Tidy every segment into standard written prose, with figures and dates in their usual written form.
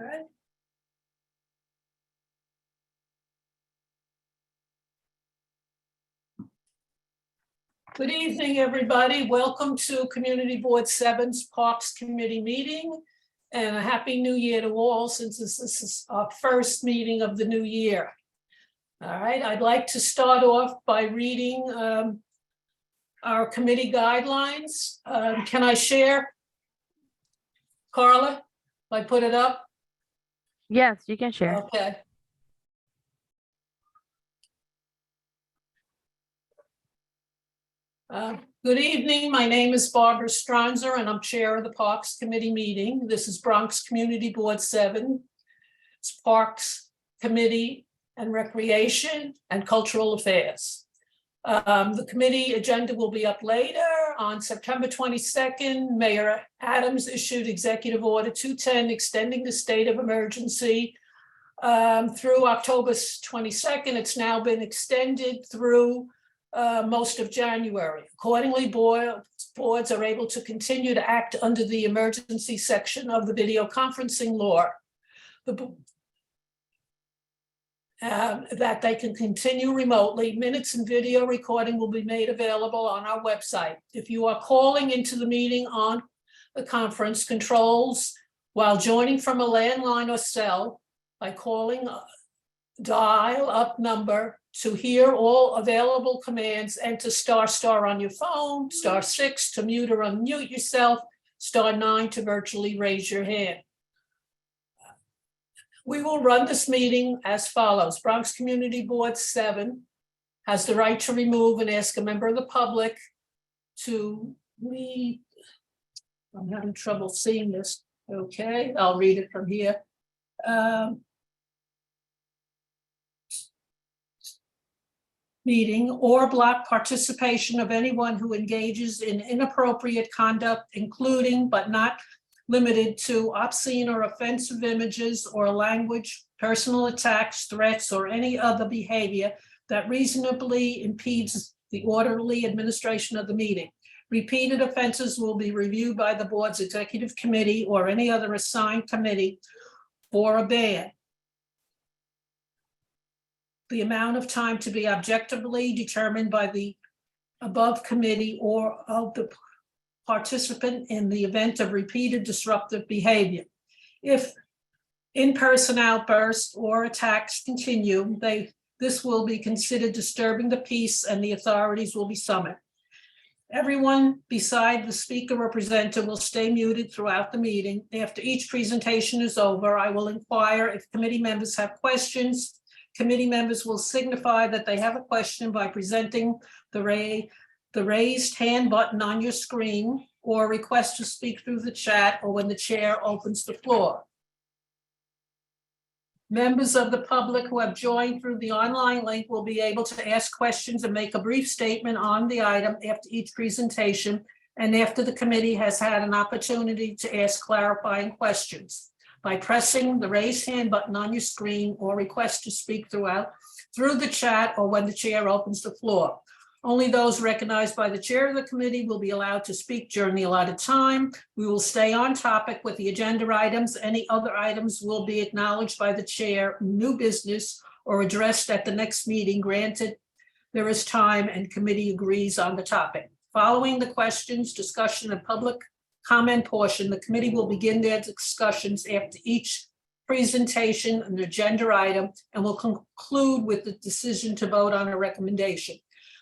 All right. Good evening, everybody. Welcome to Community Board 7's Parks Committee meeting, and a Happy New Year to all, since this is our first meeting of the new year. All right, I'd like to start off by reading our committee guidelines. Can I share? Carla, if I put it up? Yes, you can share. Okay. Good evening. My name is Barbara Stronzer, and I'm chair of the Parks Committee meeting. This is Bronx Community Board 7. It's Parks Committee and Recreation and Cultural Affairs. The committee agenda will be up later. On September 22nd, Mayor Adams issued Executive Order 210 extending the state of emergency through October 22nd. It's now been extended through most of January. Accordingly, boards are able to continue to act under the emergency section of the video conferencing law. That they can continue remotely. Minutes and video recording will be made available on our website. If you are calling into the meeting on the conference, controls while joining from a landline or cell by calling dial up number to hear all available commands, enter ** on your phone, *6 to mute or unmute yourself, *9 to virtually raise your hand. We will run this meeting as follows. Bronx Community Board 7 has the right to remove and ask a member of the public to read. I'm having trouble seeing this. Okay, I'll read it from here. Meeting or block participation of anyone who engages in inappropriate conduct, including but not limited to obscene or offensive images or language, personal attacks, threats, or any other behavior that reasonably impedes the orderly administration of the meeting. Repeated offenses will be reviewed by the board's executive committee or any other assigned committee for a ban. The amount of time to be objectively determined by the above committee or of the participant in the event of repeated disruptive behavior. If in-person outbursts or attacks continue, this will be considered disturbing the peace and the authorities will be summoned. Everyone beside the speaker or presenter will stay muted throughout the meeting. After each presentation is over, I will inquire if committee members have questions. Committee members will signify that they have a question by presenting the raised hand button on your screen, or request to speak through the chat or when the chair opens the floor. Members of the public who have joined through the online link will be able to ask questions and make a brief statement on the item after each presentation and after the committee has had an opportunity to ask clarifying questions by pressing the raise hand button on your screen, or request to speak through the chat or when the chair opens the floor. Only those recognized by the chair of the committee will be allowed to speak during the allotted time. We will stay on topic with the agenda items. Any other items will be acknowledged by the chair, new business, or addressed at the next meeting, granted there is time and committee agrees on the topic. Following the questions, discussion, and public comment portion, the committee will begin their discussions after each presentation and agenda item and will conclude with the decision to vote on a recommendation.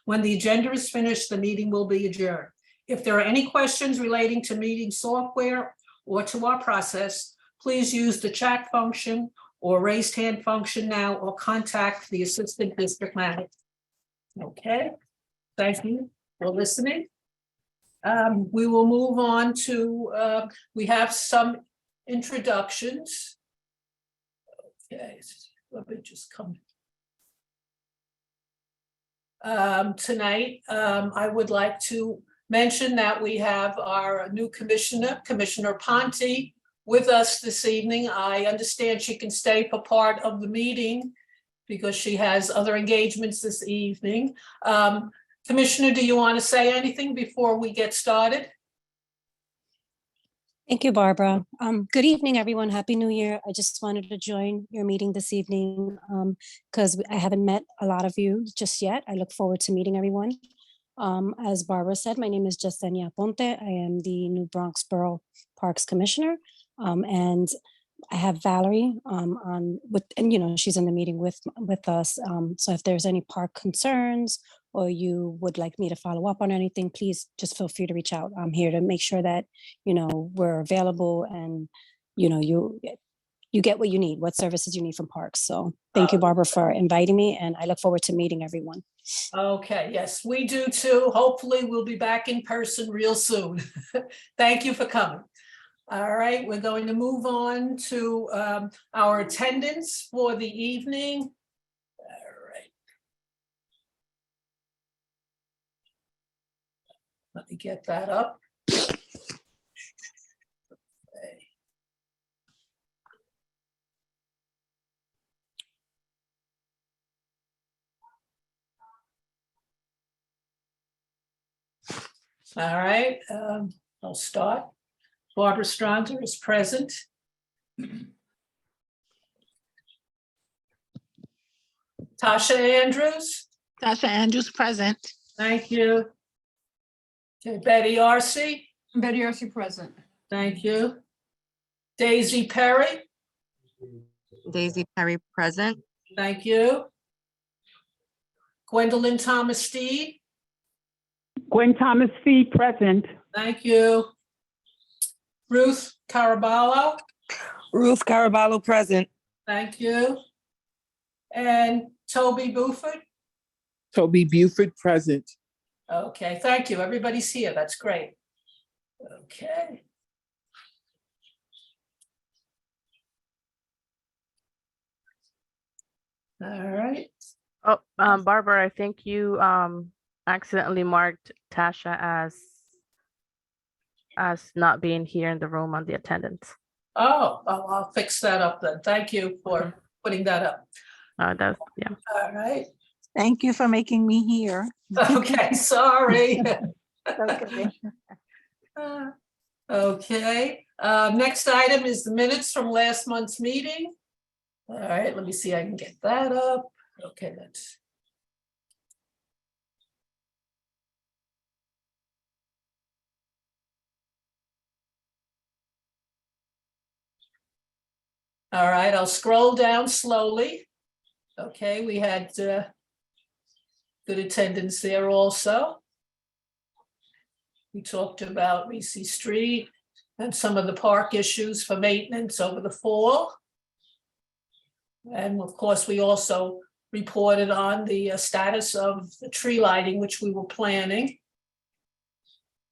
When the agenda is finished, the meeting will be adjourned. If there are any questions relating to meeting software or to our process, please use the chat function or raised hand function now, or contact the assistant district manager. Okay, thank you for listening. We will move on to, we have some introductions. Okay, let me just come. Tonight, I would like to mention that we have our new commissioner, Commissioner Ponte, with us this evening. I understand she can stay for part of the meeting because she has other engagements this evening. Commissioner, do you want to say anything before we get started? Thank you, Barbara. Good evening, everyone. Happy New Year. I just wanted to join your meeting this evening because I haven't met a lot of you just yet. I look forward to meeting everyone. As Barbara said, my name is Yesenia Ponte. I am the New Bronx Borough Parks Commissioner. And I have Valerie and she's in the meeting with us. So if there's any park concerns or you would like me to follow up on anything, please just feel free to reach out. I'm here to make sure that, we're available and, you get what you need, what services you need from parks. So thank you, Barbara, for inviting me, and I look forward to meeting everyone. Okay, yes, we do too. Hopefully we'll be back in person real soon. Thank you for coming. All right, we're going to move on to our attendance for the evening. All right. Let me get that up. Okay. All right, I'll start. Barbara Stronzer is present. Tasha Andrews. Tasha Andrews present. Thank you. Okay, Betty Arce. Betty Arce present. Thank you. Daisy Perry. Daisy Perry present. Thank you. Gwendolyn Thomas Steed. Gwen Thomas Fee present. Thank you. Ruth Caraballo. Ruth Caraballo present. Thank you. And Toby Buford. Toby Buford present. Okay, thank you. Everybody's here. That's great. Okay. All right. Oh, Barbara, I think you accidentally marked Tasha as not being here in the room on the attendance. Oh, I'll fix that up then. Thank you for putting that up. Yeah. All right. Thank you for making me here. Okay, sorry. Okay. Okay, next item is the minutes from last month's meeting. All right, let me see, I can get that up. Okay, that's. All right, I'll scroll down slowly. Okay, we had good attendance there also. We talked about Reese Street and some of the park issues for maintenance over the fall. And of course, we also reported on the status of the tree lighting, which we were planning.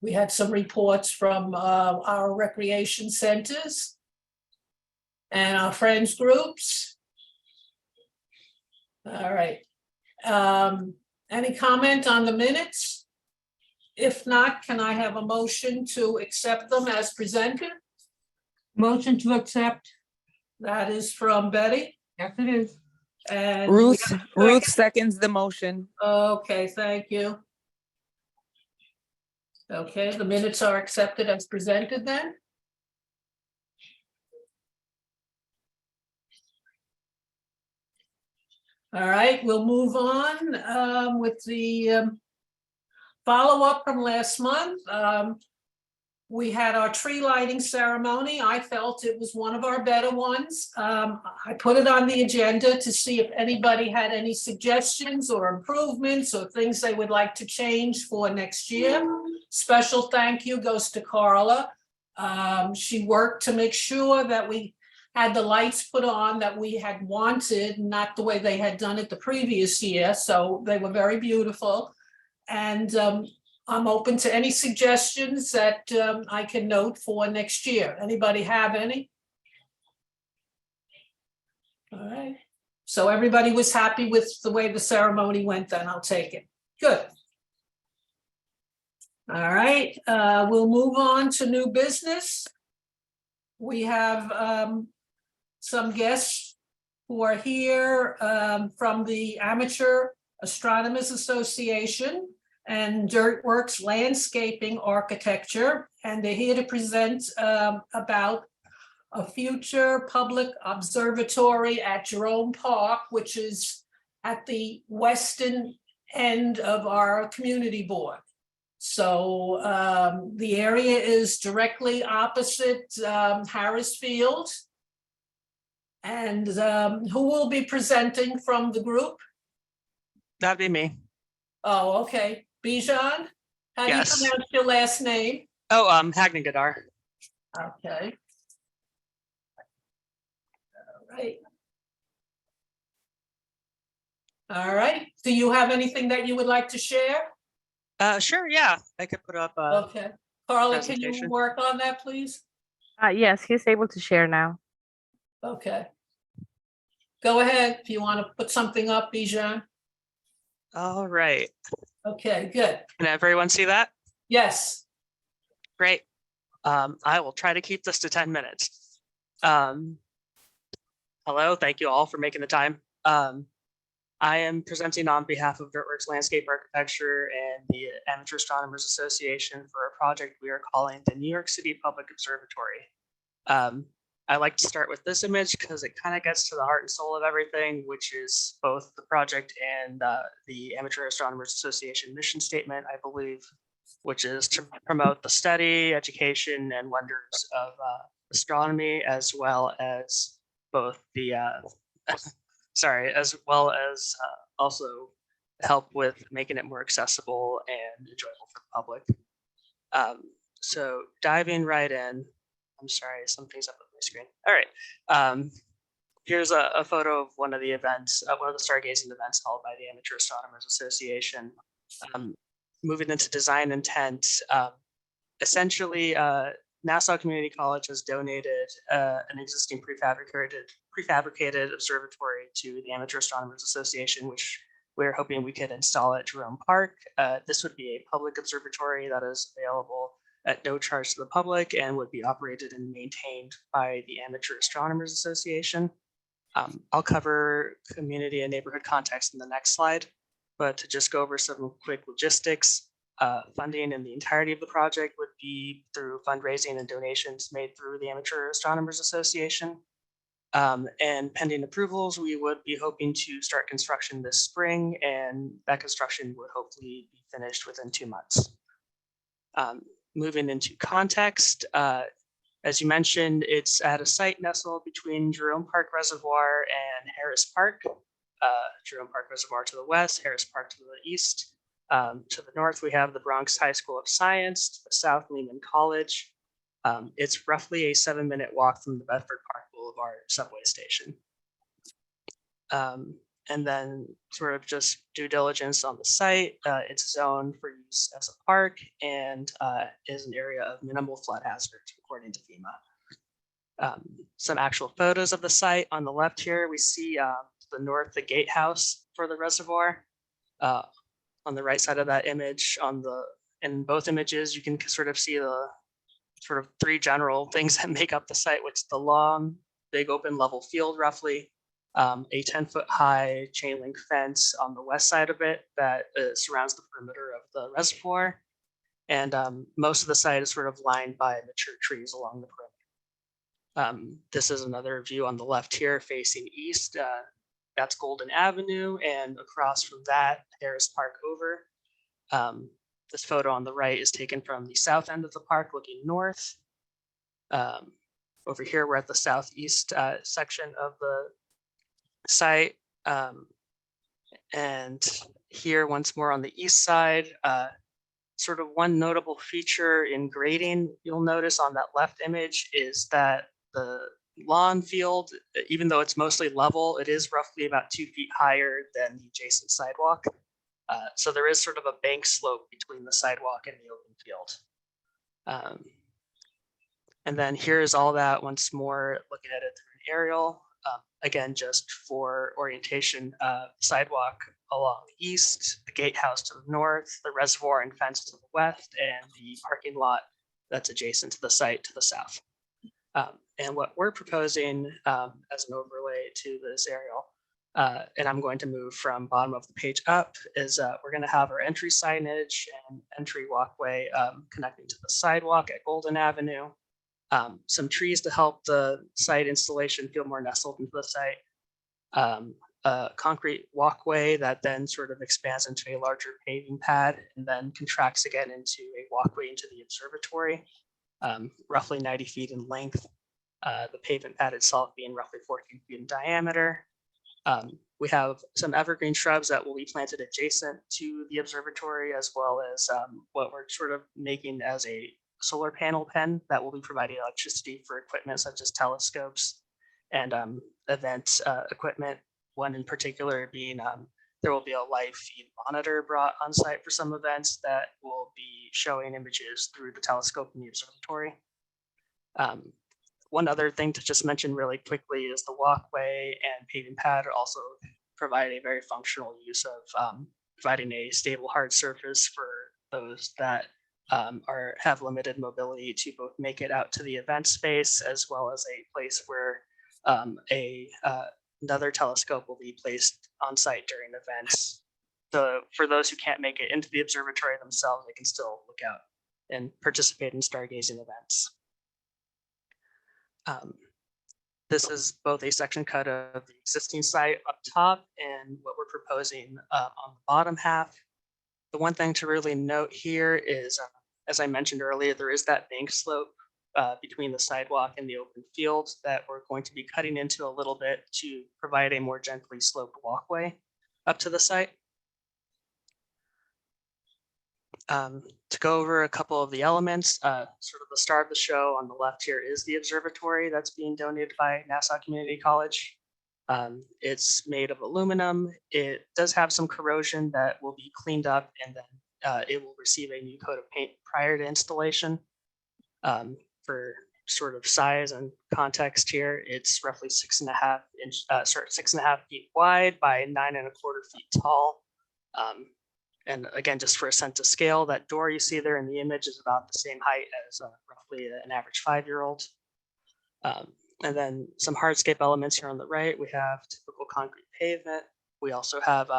We had some reports from our recreation centers and our friends groups. All right. Any comment on the minutes? If not, can I have a motion to accept them as presented? Motion to accept. That is from Betty. Yes, it is. And we Ruth have a Ruth second. seconds the motion. Okay, thank you. Okay, the minutes are accepted as presented then. All right, we'll move on with the follow-up from last month. We had our tree lighting ceremony. I felt it was one of our better ones. I put it on the agenda to see if anybody had any suggestions or improvements or things they would like to change for next year. Special thank you goes to Carla. She worked to make sure that we had the lights put on that we had wanted, not the way they had done it the previous year. So they were very beautiful. And I'm open to any suggestions that I can note for next year. Anybody have any? All right. So everybody was happy with the way the ceremony went, then I'll take it. Good. All right, we'll move on to new business. We have some guests who are here from the Amateur Astronomers Association. and Dirtworks Landscaping Architecture. And they're here to present about a future public observatory at Jerome Park, which is at the western end of our community board. So the area is directly opposite Harris Field. And who will be presenting from the group? That'd be me. Oh, okay. Bijan? How do you Yes. pronounce your last name? Oh, Hagnagadar. Okay. All right. All right. Do you have anything that you would like to share? Sure, yeah. I could put up Okay. Carla, can you presentation. work on that, please? Yes, he's able to share now. Okay. Go ahead if you want to put something up, Bijan. All right. Okay, good. Can everyone see that? Yes. Great. I will try to keep this to 10 minutes. Hello, thank you all for making the time. I am presenting on behalf of Dirtworks Landscape Architecture and the Amateur Astronomers Association for a project we are calling the New York City Public Observatory. I like to start with this image because it kind of gets to the heart and soul of everything, which is both the project and the Amateur Astronomers Association mission statement, I believe, which is to promote the study, education, and wonders of astronomy, as well as both the as well as also help with making it more accessible and enjoyable for the public. So diving right in, I'm sorry, something's up on my screen. All right, here's a photo of one of the events, one of the stargazing events held by the Amateur Astronomers Association. Moving into design intent, essentially, Nassau Community College has donated an existing prefabricated observatory to the Amateur Astronomers Association, which we're hoping we could install at Jerome Park. This would be a public observatory that is available at no charge to the public and would be operated and maintained by the Amateur Astronomers Association. I'll cover community and neighborhood context in the next slide, but to just go over some quick logistics, funding in the entirety of the project would be through fundraising and donations made through the Amateur Astronomers Association. And pending approvals, we would be hoping to start construction this spring, and that construction would hopefully be finished within 2 months. Moving into context, as you mentioned, it's at a site nestled between Jerome Park Reservoir and Harris Park. Jerome Park Reservoir to the west, Harris Park to the east. To the north, we have the Bronx High School of Science, to the south, Lehman College. It's roughly a 7-minute walk from the Bedford Park Boulevard subway station. And then sort of just due diligence on the site. It's zoned for use as a park and is an area of minimal flood hazard, according to FEMA. Some actual photos of the site. On the left here, we see to the north, the gatehouse for the reservoir. On the right side of that image, in both images, you can sort of see the sort of 3 general things that make up the site, which is the long, big open level field roughly, a 10-foot high chain link fence on the west side of it that surrounds the perimeter of the reservoir. And most of the site is sort of lined by mature trees along the perimeter. This is another view on the left here facing east. That's Golden Avenue, and across from that, Harris Park over. This photo on the right is taken from the south end of the park looking north. Over here, we're at the southeast section of the site. And here, once more on the east side, sort of one notable feature in grading you'll notice on that left image is that the lawn field, even though it's mostly level, it is roughly about 2 feet higher than the adjacent sidewalk. So there is sort of a bank slope between the sidewalk and the open field. And then here's all that once more, looking at it through an aerial. Again, just for orientation, sidewalk along the east, the gatehouse to the north, the reservoir and fence to the west, and the parking lot that's adjacent to the site to the south. And what we're proposing as an overlay to this aerial And I'm going to move from bottom of the page up is we're going to have our entry signage and entry walkway connecting to the sidewalk at Golden Avenue. Some trees to help the site installation feel more nestled into the site. A concrete walkway that then sort of expands into a larger paving pad and then contracts again into a walkway into the observatory, roughly 90 feet in length. The pavement pad itself being roughly 14 feet in diameter. We have some evergreen shrubs that will be planted adjacent to the observatory, as well as what we're sort of making as a solar panel pen that will be providing electricity for equipment such as telescopes and event equipment. One in particular being there will be a live feed monitor brought on site for some events that will be showing images through the telescope in the observatory. One other thing to just mention really quickly is the walkway and paving pad also provide a very functional use of providing a stable hard surface for those that have limited mobility to both make it out to the event space, as well as a place where another telescope will be placed on site during events. So for those who can't make it into the observatory themselves, they can still look out and participate in stargazing events. This is both a section cut of the existing site up top and what we're proposing on the bottom half. The one thing to really note here is, as I mentioned earlier, there is that bank slope between the sidewalk and the open field that we're going to be cutting into a little bit to provide a more gently sloped walkway up to the site. To go over a couple of the elements, sort of the star of the show on the left here is the observatory that's being donated by Nassau Community College. It's made of aluminum. It does have some corrosion that will be cleaned up, and then it will receive a new coat of paint prior to installation. For sort of size and context here, it's roughly 6.5 feet wide by 9.25 feet tall. And again, just for a sense of scale, that door you see there in the image is about the same height as roughly an average 5-year-old. And then some hardscape elements here on the right. We have typical concrete pavement. We also have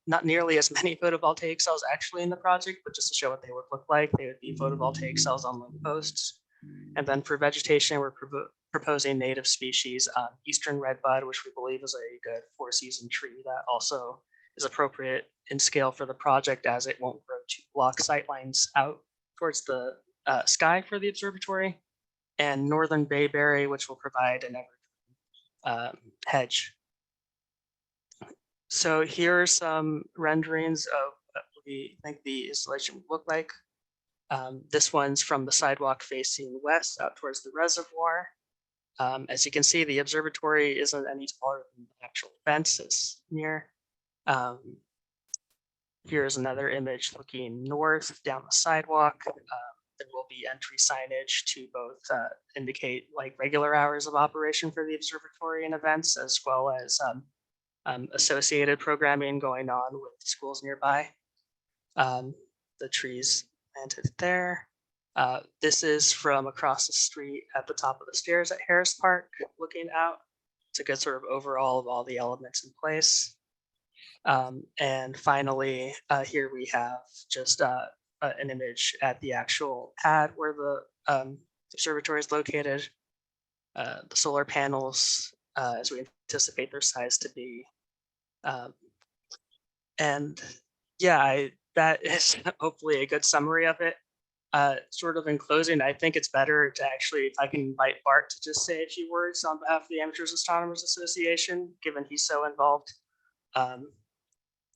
not nearly as many photovoltaic cells actually in the project, but just to show what they would look like, they would be photovoltaic cells on lamp posts. And then for vegetation, we're proposing native species, eastern redbud, which we believe is a good 4-season tree that also is appropriate in scale for the project, as it won't grow to block sightlines out towards the sky for the observatory, and northern bayberry, which will provide an evergreen hedge. So here are some renderings of what we think the installation would look like. This one's from the sidewalk facing west out towards the reservoir. As you can see, the observatory isn't any taller than the actual fence it's near. Here's another image looking north down the sidewalk. There will be entry signage to both indicate like regular hours of operation for the observatory and events, as well as associated programming going on with schools nearby. The trees planted there. This is from across the street at the top of the stairs at Harris Park, looking out. It's a good sort of overall of all the elements in place. And finally, here we have just an image at the actual pad where the observatory is located. The solar panels, as we anticipate their size to be. And yeah, that is hopefully a good summary of it. Sort of in closing, I think it's better to actually, if I can invite Bart to just say a few words on behalf of the Amateurs Astronomers Association, given he's so involved.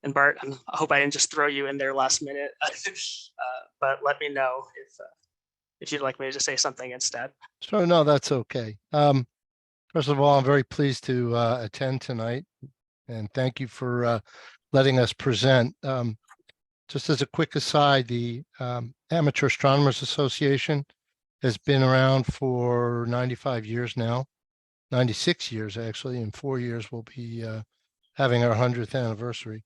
And Bart, I hope I didn't just throw you in there last minute, but let me know if you'd like me to just say something instead. Sure, no, that's okay. First of all, I'm very pleased to attend tonight, and thank you for letting us present. Just as a quick aside, the Amateur Astronomers Association has been around for 95 years now, 96 years actually. In 4 years, we'll be having our 100th anniversary.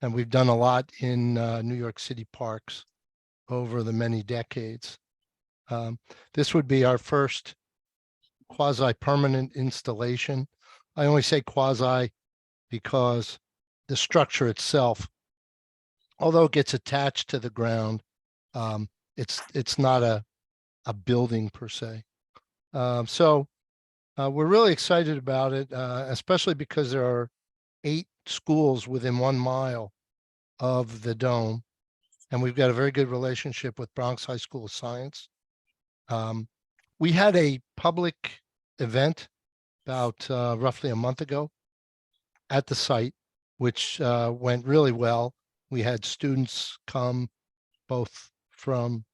And we've done a lot in New York City parks over the many decades. This would be our first quasi-permanent installation. I only say quasi because the structure itself, although it gets attached to the ground, it's not a building per se. So we're really excited about it, especially because there are 8 schools within 1 mile of the dome. And we've got a very good relationship with Bronx High School of Science. We had a public event about roughly a month ago at the site, which went really well. We had students come both from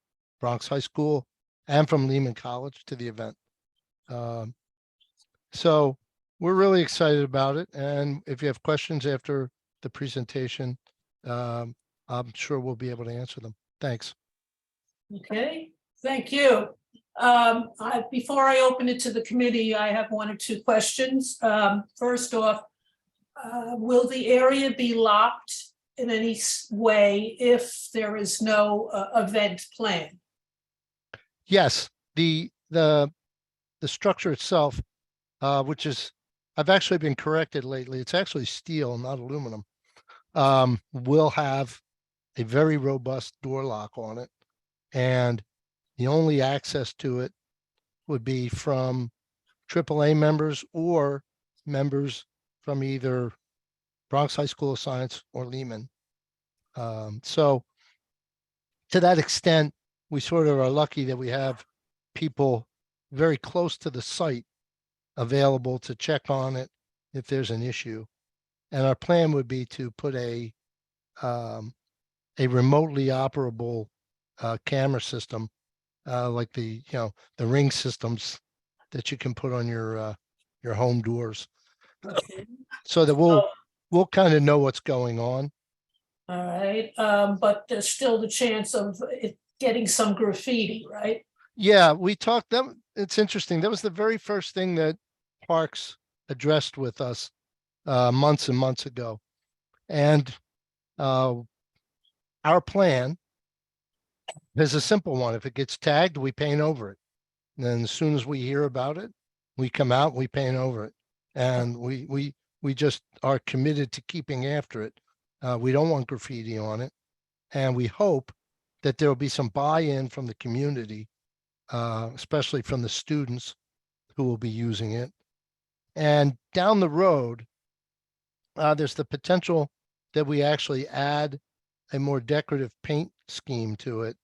Bronx High School and from Lehman College to the event. So we're really excited about it. And if you have questions after the presentation, I'm sure we'll be able to answer them. Thanks. Okay, thank you. Before I open it to the committee, I have 1 or 2 questions. First off, will the area be locked in any way if there is no event planned? Yes, the structure itself, which is, I've actually been corrected lately. It's actually steel, not aluminum. Will have a very robust door lock on it, and the only access to it would be from AAA members or members from either Bronx High School of Science or Lehman. So to that extent, we sort of are lucky that we have people very close to the site available to check on it if there's an issue. And our plan would be to put a remotely operable camera system, like the Ring systems that you can put on your home doors, Okay. so that we'll kind of know what's going on. All right, but there's still the chance of it getting some graffiti, right? Yeah, we talked them. It's interesting. That was the very first thing that Parks addressed with us months and months ago. And our plan is a simple one. If it gets tagged, we paint over it. And then as soon as we hear about it, we come out, we paint over it. And we just are committed to keeping after it. We don't want graffiti on it. And we hope that there will be some buy-in from the community, especially from the students who will be using it. And down the road, there's the potential that we actually add a more decorative paint scheme to it,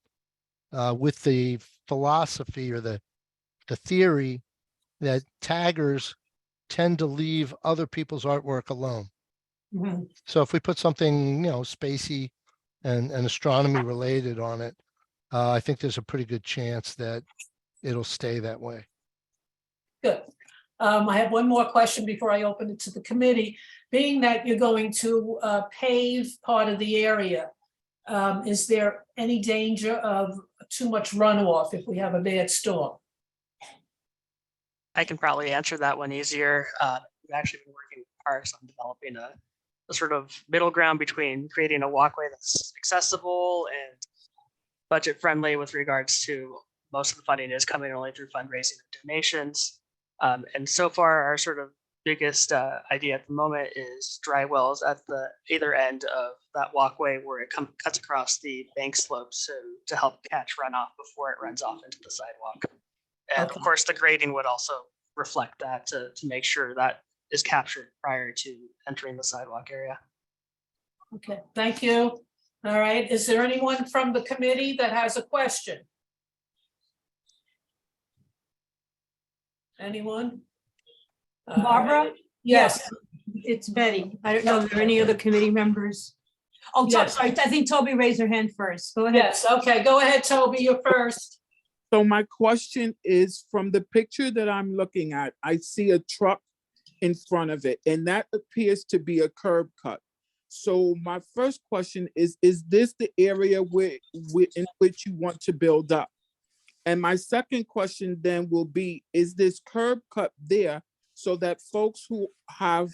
with the philosophy or the theory that taggers tend to leave other people's artwork alone. Mhm. So if we put something, spacey and astronomy related on it, I think there's a pretty good chance that it'll stay that way. Good. I have 1 more question before I open it to the committee. Being that you're going to pave part of the area, is there any danger of too much runoff if we have a bad storm? I can probably answer that one easier. We've actually been working with Parks on developing a sort of middle ground between creating a walkway that's accessible and budget friendly with regards to most of the funding is coming only through fundraising and donations. And so far, our sort of biggest idea at the moment is dry wells at the either end of that walkway where it cuts across the bank slopes to help catch runoff before it runs off into the sidewalk. And Okay. of course, the grading would also reflect that to make sure that is captured prior to entering the sidewalk area. Okay, thank you. All right, is there anyone from the committee that has a question? Anyone? All Barbara? right. Yes, It's Betty. I don't know if there are any other committee members. Oh, Yes. sorry, I think Toby raised her hand first. Go ahead. yes, okay, go ahead, Toby, you're first. So my question is, from the picture that I'm looking at, I see a truck in front of it, and that appears to be a curb cut. So my first question is this the area in which you want to build up? And my second question then will be, is this curb cut there so that folks who have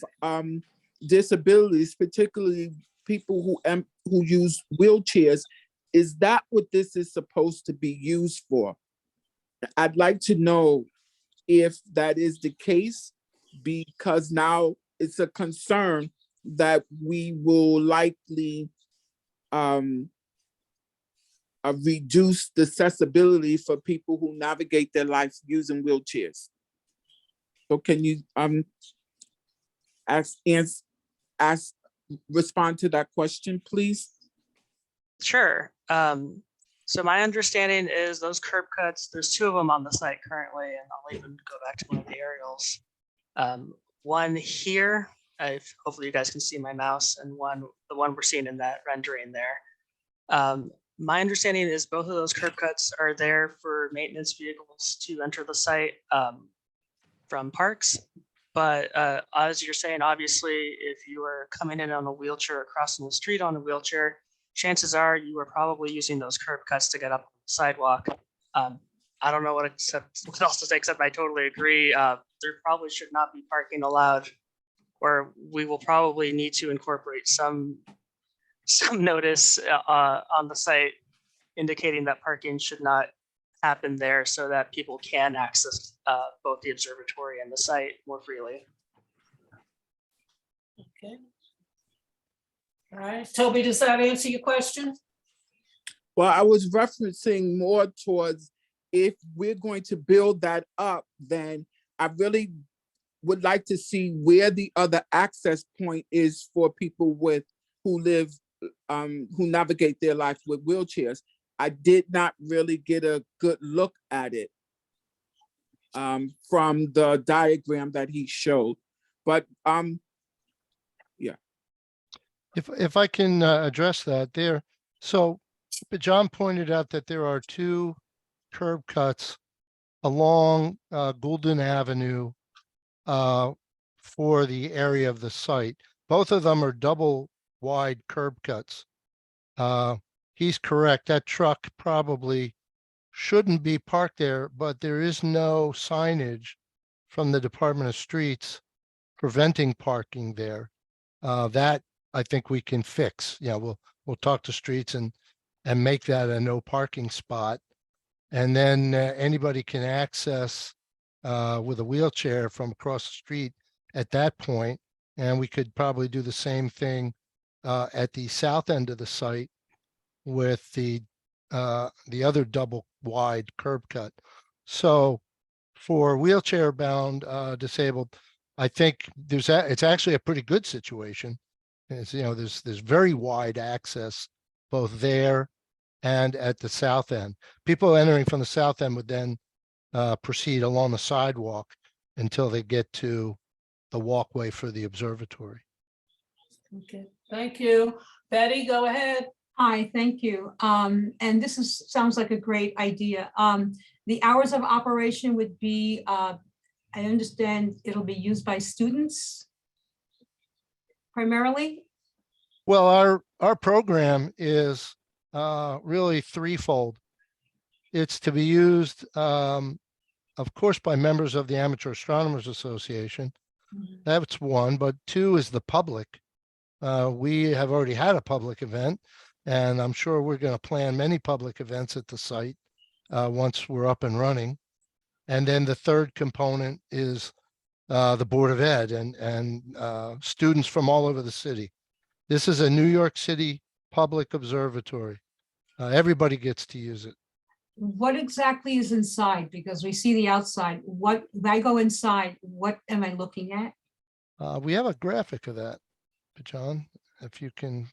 disabilities, particularly people who use wheelchairs, is that what this is supposed to be used for? I'd like to know if that is the case, because now it's a concern that we will likely reduce the accessibility for people who navigate their life using wheelchairs. So can you respond to that question, please? Sure. So my understanding is those curb cuts, there's 2 of them on the site currently, and I'll even go back to one of the aerials. One here, hopefully you guys can see my mouse, and the one we're seeing in that rendering there. My understanding is both of those curb cuts are there for maintenance vehicles to enter the site from parks. But as you're saying, obviously, if you are coming in on a wheelchair or crossing the street on a wheelchair, chances are you are probably using those curb cuts to get up on the sidewalk. I don't know what else to say, except I totally agree. There probably should not be parking allowed, or we will probably need to incorporate some notice on the site indicating that parking should not happen there so that people can access both the observatory and the site more freely. Okay. All right, Toby, does that answer your question? Well, I was referencing more towards if we're going to build that up, then I really would like to see where the other access point is for people who navigate their life with wheelchairs. I did not really get a good look at it from the diagram that he showed, but yeah. If I can address that there. So John pointed out that there are 2 curb cuts along Goulden Avenue for the area of the site. Both of them are double wide curb cuts. He's correct. That truck probably shouldn't be parked there, but there is no signage from the Department of Streets preventing parking there. That I think we can fix. Yeah, we'll talk to Streets and make that a no parking spot. And then anybody can access with a wheelchair from across the street at that point. And we could probably do the same thing at the south end of the site with the other double wide curb cut. So for wheelchair bound disabled, I think it's actually a pretty good situation. It's, there's very wide access both there and at the south end. People entering from the south end would then proceed along the sidewalk until they get to the walkway for the observatory. Okay, thank you. Betty, go ahead. Hi, thank you. And this sounds like a great idea. The hours of operation would be, I understand it'll be used by students primarily? Well, our program is really threefold. It's to be used, of course, by members of the Amateur Astronomers Association. That's one, but 2 is the public. We have already had a public event, and I'm sure we're going to plan many public events at the site once we're up and running. And then the 3rd component is the Board of Ed and students from all over the city. This is a New York City public observatory. Everybody gets to use it. What exactly is inside? Because we see the outside. If I go inside, what am I looking at? We have a graphic of that, John, if you can.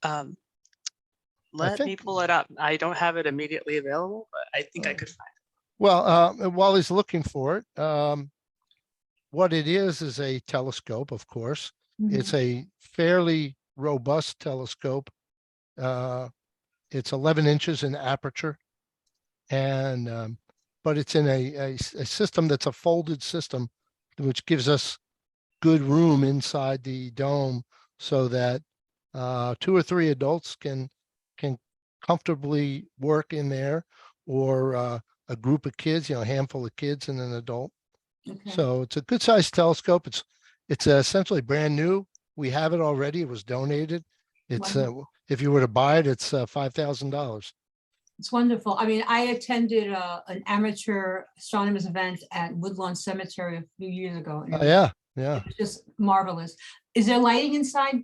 Let me pull it up. I don't have it immediately available, but I think I could find it. Well, while he's looking for it, what it is a telescope, of course. It's a fairly robust telescope. It's 11 inches in aperture, and but it's in a system that's a folded system, which gives us good room inside the dome so that 2 or 3 adults can comfortably work in there, or a group of kids, a handful of kids and an adult. Okay. So it's a good sized telescope. It's essentially brand new. We have it already. It was donated. It's if you were to buy it, it's $5,000. It's wonderful. I mean, I attended an amateur astronomers event at Woodlawn Cemetery a few years ago. And it was Yeah. just marvelous. Is there lighting inside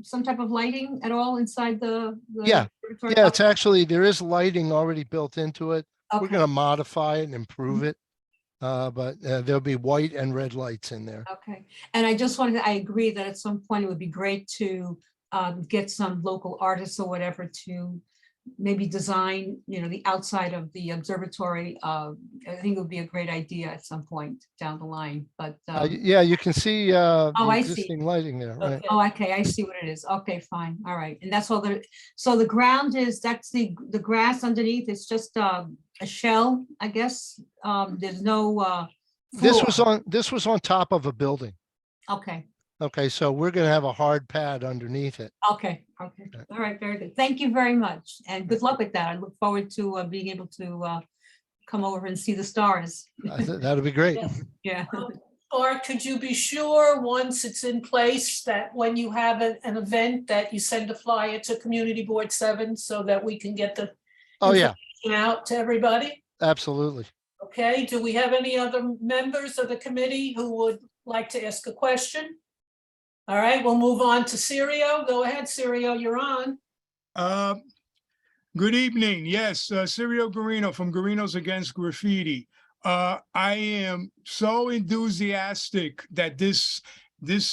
some type of lighting at all inside the? Yeah. observatory? Yeah, it's actually, there is lighting already built into it. We're Okay. gonna modify it and improve it. But there'll be white and red lights in there. Okay, and I just wanted, I agree that at some point it would be great to get some local artists or whatever to maybe design, the outside of the observatory. I think it would be a great idea at some point down the line, but. Yeah, you can see the I see. existing lighting there, right? Okay. Oh, okay, I see what it is. Okay, fine, all right. And that's all so the ground that's the grass underneath, it's just a shell, I guess. There's no This floor. was on top of a building. Okay, Okay, so we're gonna have a hard pad underneath it. okay, all right, very good. Thank you very much, and good luck with that. I look forward to being able to come over and see the stars. That'll be great. Yeah, Or could you be sure, once it's in place, that when you have an event, that you send a flyer to Community Board 7 so that we can get the Oh, yeah, information out to everybody? absolutely. Okay, do we have any other members of the committee who would like to ask a question? All right, we'll move on to Sirio. Go ahead, Sirio, you're on. Good evening. Yes, Sirio Guarino from Guarino's Against Graffiti. I am so enthusiastic that this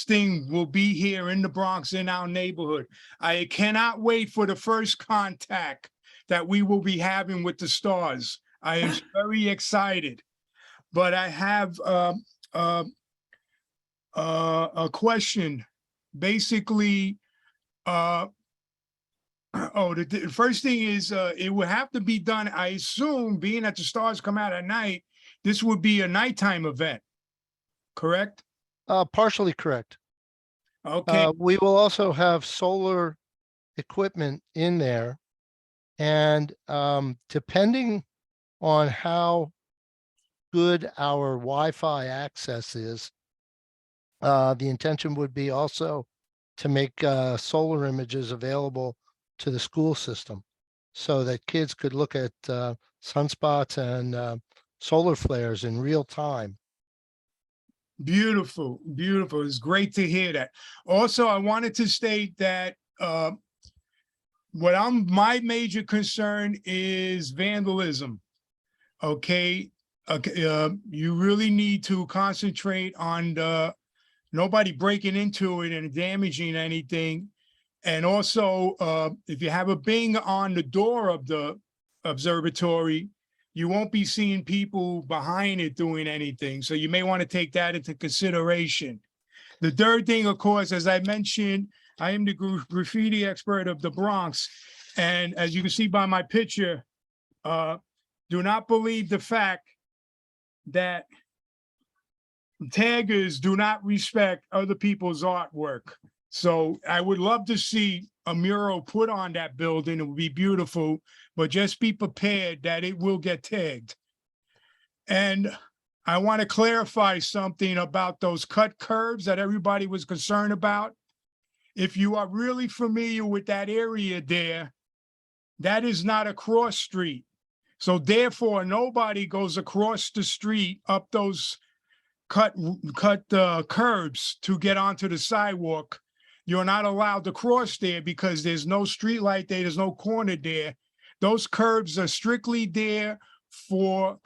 thing will be here in the Bronx, in our neighborhood. I cannot wait for the first contact that we will be having with the stars. I am very excited, but I have a question. Basically, the first thing is it would have to be done, I assume, being that the stars come out at night, this would be a nighttime event, correct? Partially correct. Okay, We will also have solar equipment in there. And depending on how good our Wi-Fi access is, the intention would be also to make solar images available to the school system so that kids could look at sunspots and solar flares in real time. beautiful, beautiful. It's great to hear that. Also, I wanted to state that my major concern is vandalism. Okay, you really need to concentrate on nobody breaking into it and damaging anything. And also, if you have a bing on the door of the observatory, you won't be seeing people behind it doing anything. So you may want to take that into consideration. The third thing, of course, as I mentioned, I am the graffiti expert of the Bronx. And as you can see by my picture, do not believe the fact that taggers do not respect other people's artwork. So I would love to see a mural put on that building. It would be beautiful, but just be prepared that it will get tagged. And I want to clarify something about those cut curbs that everybody was concerned about. If you are really familiar with that area there, that is not a cross street. So therefore, nobody goes across the street up those cut curbs to get onto the sidewalk. You're not allowed to cross there because there's no street light there. There's no corner there. Those curbs are strictly there for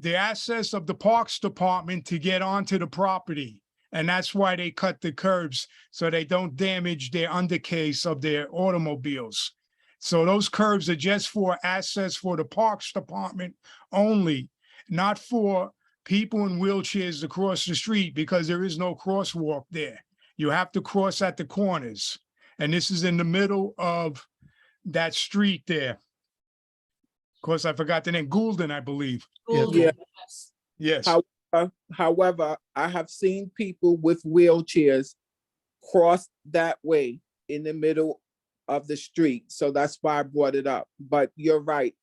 the access of the Parks Department to get onto the property. And that's why they cut the curbs so they don't damage their undercase of their automobiles. So those curbs are just for access for the Parks Department only, not for people in wheelchairs to cross the street because there is no crosswalk there. You have to cross at the corners. And this is in the middle of that street there. Of course, I forgot the name, Goulden, I believe. Goulden, Yeah. yes. Yes. However, I have seen people with wheelchairs cross that way in the middle of the street. So that's why I brought it up. But you're right.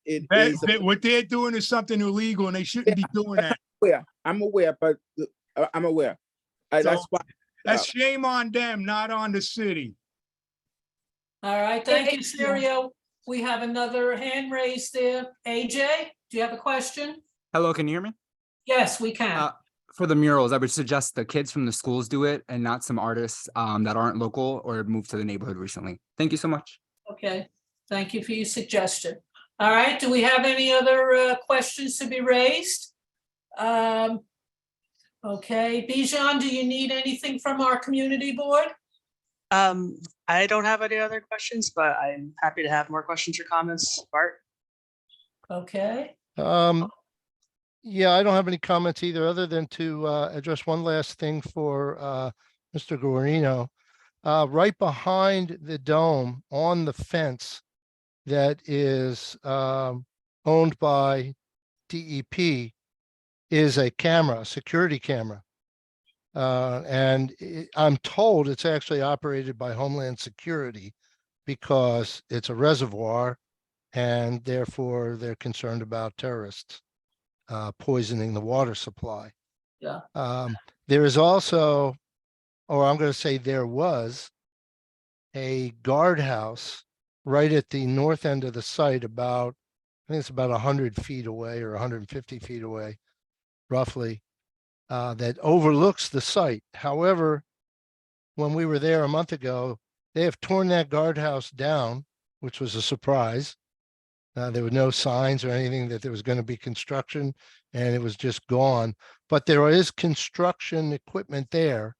What they're doing is something illegal and they shouldn't be doing that. I'm aware, but I'm aware. That's So- why. That's shame on them, not on the city. All right, thank you, Sirio. We have another hand raised there. AJ, do you have a question? Hello, can you hear me? Yes, we can. for the murals, I would suggest the kids from the schools do it and not some artists that aren't local or moved to the neighborhood recently. Thank you so much. Okay, thank you for your suggestion. All right, do we have any other questions to be raised? Okay, Bijan, do you need anything from our community board? I don't have any other questions, but I'm happy to have more questions or comments. Bart? Okay, Yeah, I don't have any comments either, other than to address one last thing for Mr. Guarino. Right behind the dome on the fence that is owned by DEP is a camera, a security camera. I'm told it's actually operated by Homeland Security because it's a reservoir and therefore they're concerned about terrorists poisoning the water supply. yeah, There is also, or I'm going to say there was, a guardhouse right at the north end of the site, about, I think it's about 100 feet away or 150 feet away, roughly, that overlooks the site. However, when we were there a month ago, they have torn that guardhouse down, which was a surprise. There were no signs or anything that there was going to be construction, and it was just gone. But there is construction equipment there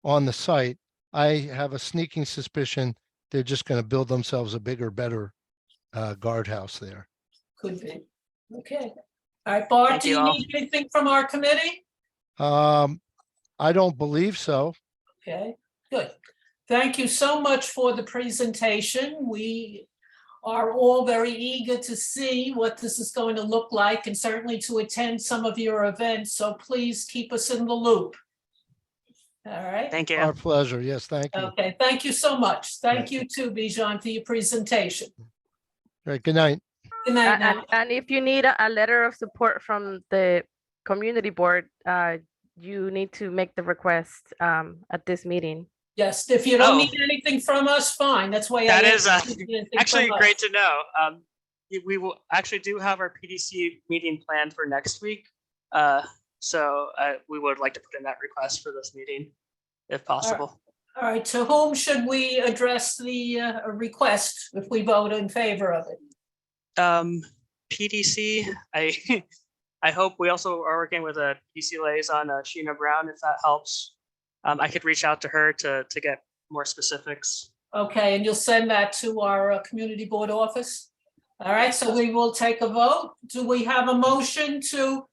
on the site. I have a sneaking suspicion they're just going to build themselves a bigger, better guardhouse there. could be. Okay. All right, Bart, Thank do you you all. need anything from our committee? I don't believe so. Okay, good. Thank you so much for the presentation. We are all very eager to see what this is going to look like and certainly to attend some of your events. So please keep us in the loop. All right. Thank you. Our pleasure. Yes, thank you. Okay, thank you so much. Thank Right. you too, Bijan, for your presentation. Right. Good night. Good night now. And if you need a letter of support from the community board, you need to make the request at this meeting. Yes, if you don't Oh. need anything from us, fine. That's why. That I is asked if you need anything actually from us. great to know. We will actually do have our PDC meeting planned for next week. So we would like to put in that request for this meeting, if possible. All right, to whom should we address the request if we vote in favor of it? PDC, I hope we also are working with a PC liaison, Sheena Brown, if that helps. I could reach out to her to get more specifics. Okay, and you'll send that to our community board office? All right, so we will take a vote. Do we have a motion to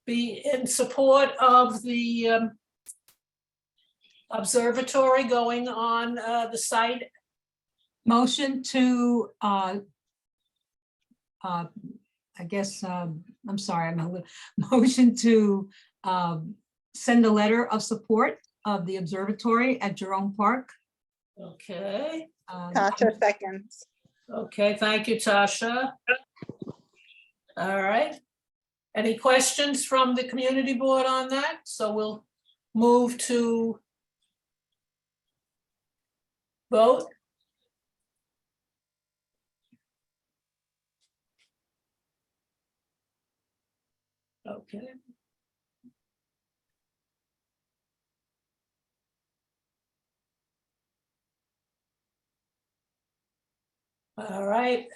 be in support of the observatory going on the site? Motion to, I guess, I'm sorry, I'm a little, motion to send a letter of support of the observatory at Jerome Park. Okay, Tasha seconds. okay, thank you, Tasha. All right. Any questions from the community board on that? So we'll move to vote. Okay. All right.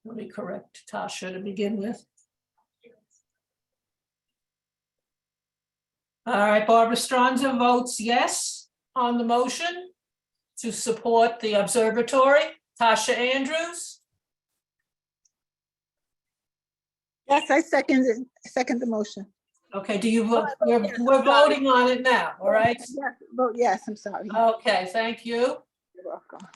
Let me correct Tasha to begin with. All right, Barbara Stronza votes yes on the motion to support the observatory. Tasha Andrews? Yes, I second the motion. Okay, do you vote? We're voting on it now, all right? Yes, vote yes, I'm sorry. Okay, thank you. You're welcome.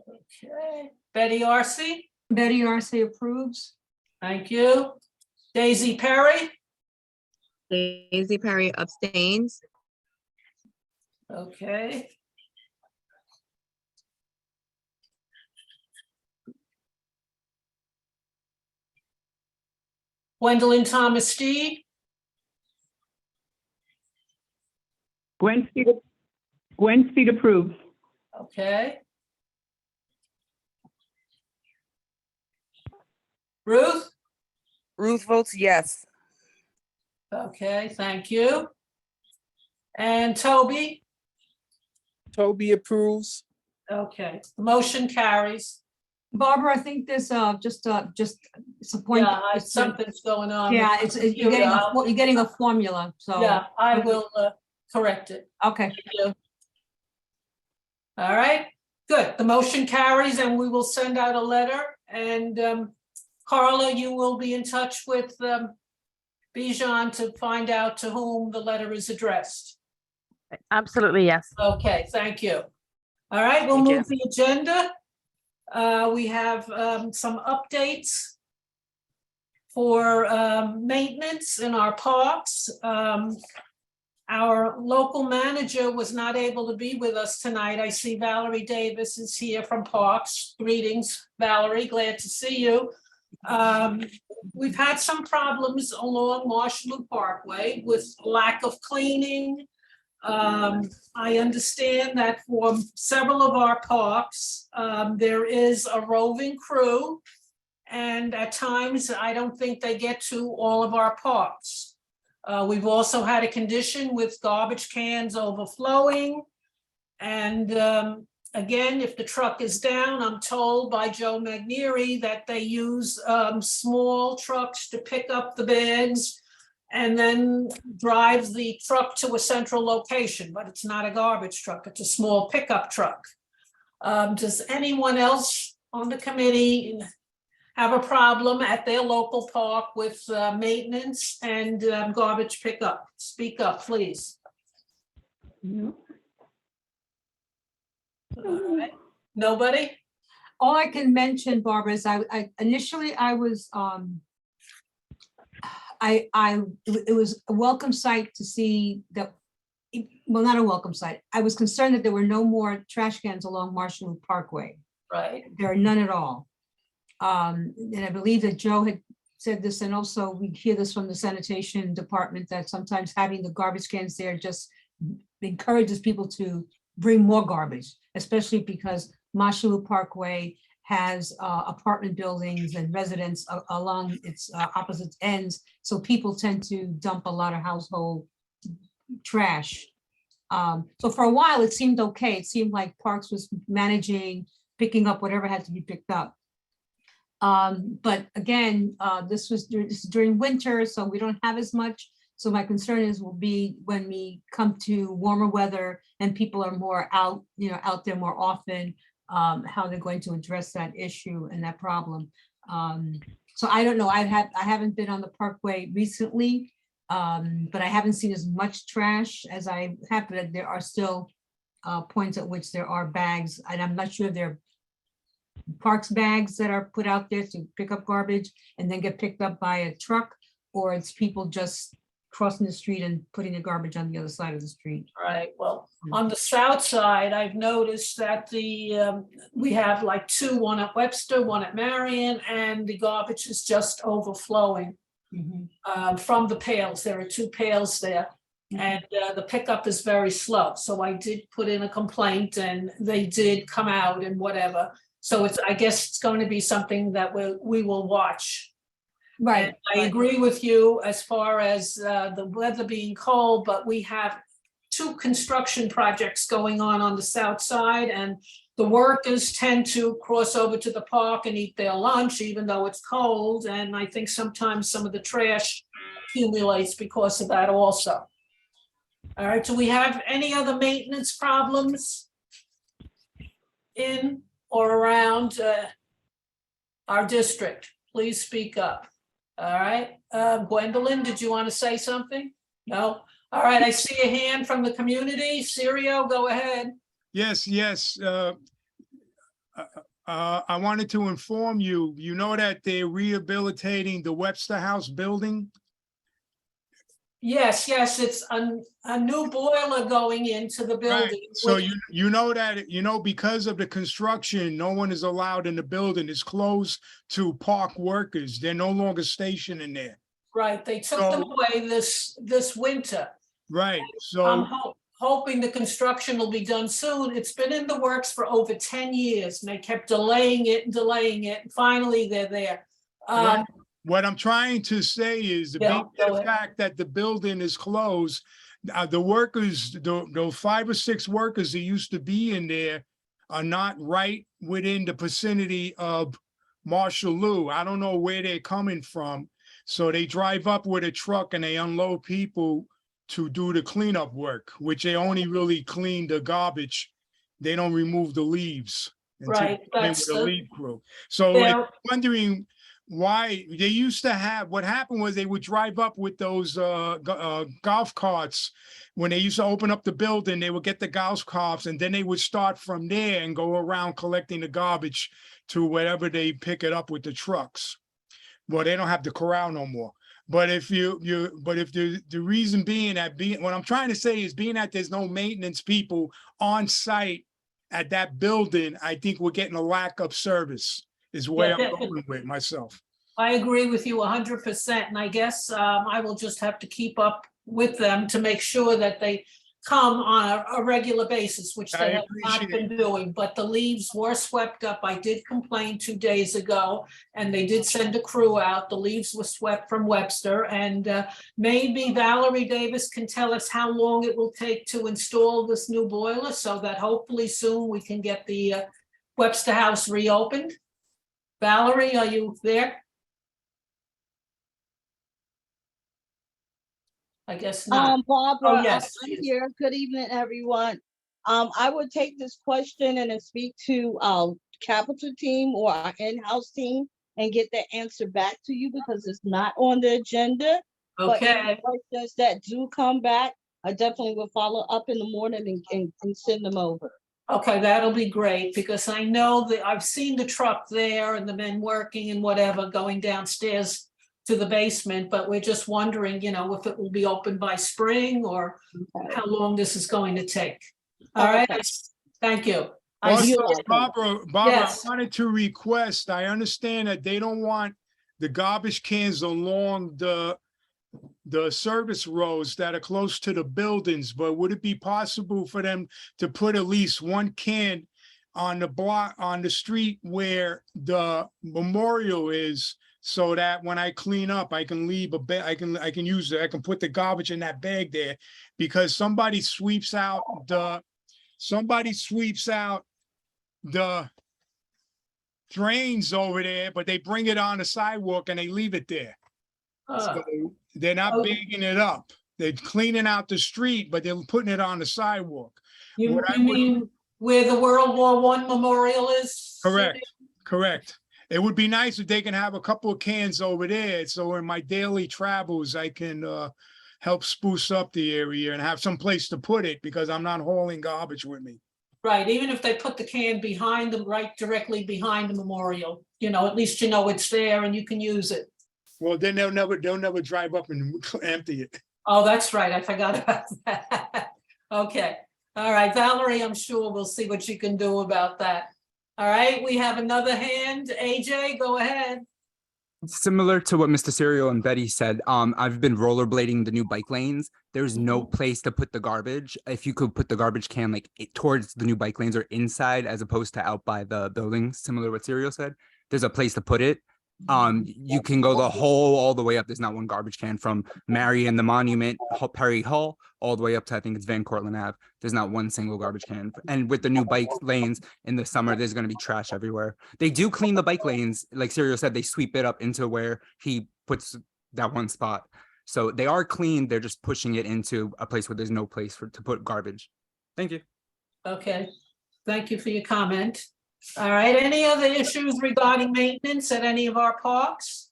Okay, Betty Arce, Betty Arce approves. thank you. Daisy Perry, Daisy Perry abstains. okay. Gwendolyn Thomas Steed, Gwen Street approves. okay. Ruth? Ruth votes yes. Okay, thank you. And Toby? Toby approves. Okay, the motion carries. Barbara, I think there's just it's a point. Yeah, it's a- something's going on. with Yeah, the you're computer. you're getting a formula, so. Yeah, I will correct it. Okay, Thank you. All right, good. The motion carries and we will send out a letter and Carla, you will be in touch with Bijan to find out to whom the letter is addressed. Absolutely, yes. Okay, thank you. All right, we'll Thank you. move the agenda. We have some updates for maintenance in our parks. Our local manager was not able to be with us tonight. I see Valerie Davis is here from Parks. Greetings, Valerie, glad to see you. We've had some problems along Marshall Parkway with lack of cleaning. I understand that for several of our parks, there is a roving crew. And at times, I don't think they get to all of our parks. We've also had a condition with garbage cans overflowing. And again, if the truck is down, I'm told by Joe Magnieri that they use small trucks to pick up the bags and then drive the truck to a central location, but it's not a garbage truck, it's a small pickup truck. Does anyone else on the committee have a problem at their local park with maintenance and garbage pickup? Speak up, please. No. All right. Nobody? all I can mention, Barbara, is I initially I was it was a welcome sight to see that, well, not a welcome sight. I was concerned that there were no more trash cans along Marshall Loop Parkway. Right. There are none at all. And I believe that Joe had said this, and also we hear this from the sanitation department, that sometimes having the garbage cans there just encourages people to bring more garbage, especially because Marshall Loop Parkway has apartment buildings and residents along its opposite ends. So people tend to dump a lot of household trash. So for a while, it seemed okay. It seemed like Parks was managing, picking up whatever had to be picked up. But again, this was during winter, so we don't have as much. So my concern will be when we come to warmer weather and people are more out, out there more often, how they're going to address that issue and that problem. So I don't know. I haven't been on the Parkway recently, but I haven't seen as much trash as I have. But there are still points at which there are bags, and I'm not sure if they're Parks bags that are put out there to pick up garbage and then get picked up by a truck, or it's people just crossing the street and putting the garbage on the other side of the street. Right. Well, on the south side, I've noticed that we have like two, one at Webster, one at Marion, and the garbage is just overflowing from the pails. There are two pails there. And the pickup is very slow. So I did put in a complaint and they did come out and whatever. So I guess it's going to be something that we will watch. Right. And I agree with you as far as the weather being cold, but we have two construction projects going on the south side, and the workers tend to cross over to the park and eat their lunch, even though it's cold. And I think sometimes some of the trash accumulates because of that also. All right, do we have any other maintenance problems in or around our district? Please speak up. All right, Gwendolyn, did you want to say something? No? All right, I see a hand from the community. Sirio, go ahead. Yes. I wanted to inform you, that they're rehabilitating the Webster House building? Yes, it's a new boiler going into the Right. building. So which- you know that, because of the construction, no one is allowed in the building. It's closed to park workers. They're no longer stationed in there. Right, they took them away this winter. Right. I'm So, hoping the construction will be done soon. It's been in the works for over 10 years and they kept delaying it. And finally, they're there. Um, What I'm trying to say is the Yeah, go ahead. fact that the building is closed, the workers, the 5 or 6 workers that used to be in there are not right within the vicinity of Marshall Lou. I don't know where they're coming from. So they drive up with a truck and they unload people to do the cleanup work, which they only really clean the garbage. They don't remove the leaves. until Right, they come in that's with a the- leaf crew. So There- I'm wondering why they used to have, what happened was they would drive up with those golf carts. When they used to open up the building, they would get the golf carts and then they would start from there and go around collecting the garbage to wherever they pick it up with the trucks. Well, they don't have the corral no more. But if the reason being what I'm trying to say is being that there's no maintenance people on site at that building, I think we're getting a lack of service is the way Yeah, I'm definitely. going with myself. I agree with you 100%, and I guess I will just have to keep up with them to make sure that they come on a regular basis, which I they have not appreciate been doing, but the leaves were swept up. I did complain 2 days ago, and they did send a crew out. The leaves were swept from Webster, and maybe Valerie Davis can tell us how long it will take to install this new boiler, so that hopefully soon we can get the Webster House reopened. Valerie, are you there? I guess not. Barbara, Oh, yes, I'm yes. here. Good evening, everyone. I would take this question and then speak to our capital team or our in-house team and get the answer back to you because it's not on the agenda. But any Okay, questions that do come back, I definitely will follow up in the morning and send them over. okay, that'll be great, because I know that I've seen the truck there and the men working and whatever going downstairs to the basement, but we're just wondering, if it will be open by spring or Okay. how long this is going to take. All right, Okay. thank you. I Also, see- Barbara, Yes. I wanted to request, I understand that they don't want the garbage cans along the service roads that are close to the buildings, but would it be possible for them to put at least one can on the block, on the street where the memorial is, so that when I clean up, I can leave a bag, I can use it, I can put the garbage in that bag there, because somebody sweeps out the drains over there, but they bring it on the sidewalk and they leave it there. So they're not Oh. bagging it up. They're cleaning out the street, but they're putting it on the sidewalk. You What I you would- mean where the World War I memorial is? Correct. It would be nice if they can have a couple of cans over there, so in my daily travels, I can help spruce up the area and have some place to put it, because I'm not hauling garbage with me. Right, even if they put the can behind them, right directly behind the memorial, at least it's there and you can use it. Well, then they'll never drive up and empty it. Oh, that's right, I forgot about that. Okay, all right, Valerie, I'm sure we'll see what you can do about that. All right, we have another hand. AJ, go ahead. Similar to what Mr. Serial and Betty said, I've been rollerblading the new bike lanes. There's no place to put the garbage. If you could put the garbage can towards the new bike lanes or inside, as opposed to out by the buildings, similar to what Serial said, there's a place to put it. You can go all the way up. There's not one garbage can from Marion, the Monument, Perry Hall, all the way up to, I think it's Van Cortlandt Ave. There's not one single garbage can. And with the new bike lanes in the summer, there's going to be trash everywhere. They do clean the bike lanes. Like Serial said, they sweep it up into where he puts that one spot. So they are clean. They're just pushing it into a place where there's no place to put garbage. Thank you. Okay, thank you for your comment. All right, any other issues regarding maintenance at any of our parks?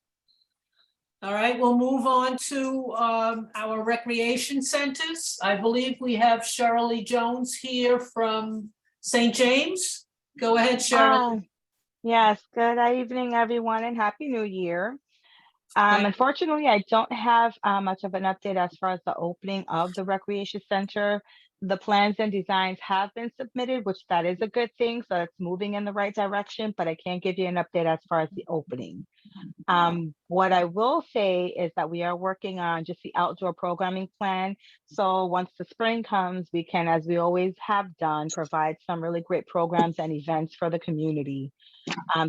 All right, we'll move on to our recreation centers. I believe we have Shirley Jones here from St. James. Go ahead, Shirley. Yes, good evening, everyone, and Happy New Year. Thank you. Unfortunately, I don't have much of an update as far as the opening of the recreation center. The plans and designs have been submitted, which that is a good thing, so it's moving in the right direction, but I can't give you an update as far as the opening. What I will say is that we are working on just the outdoor programming plan. So once the spring comes, we can, as we always have done, provide some really great programs and events for the community.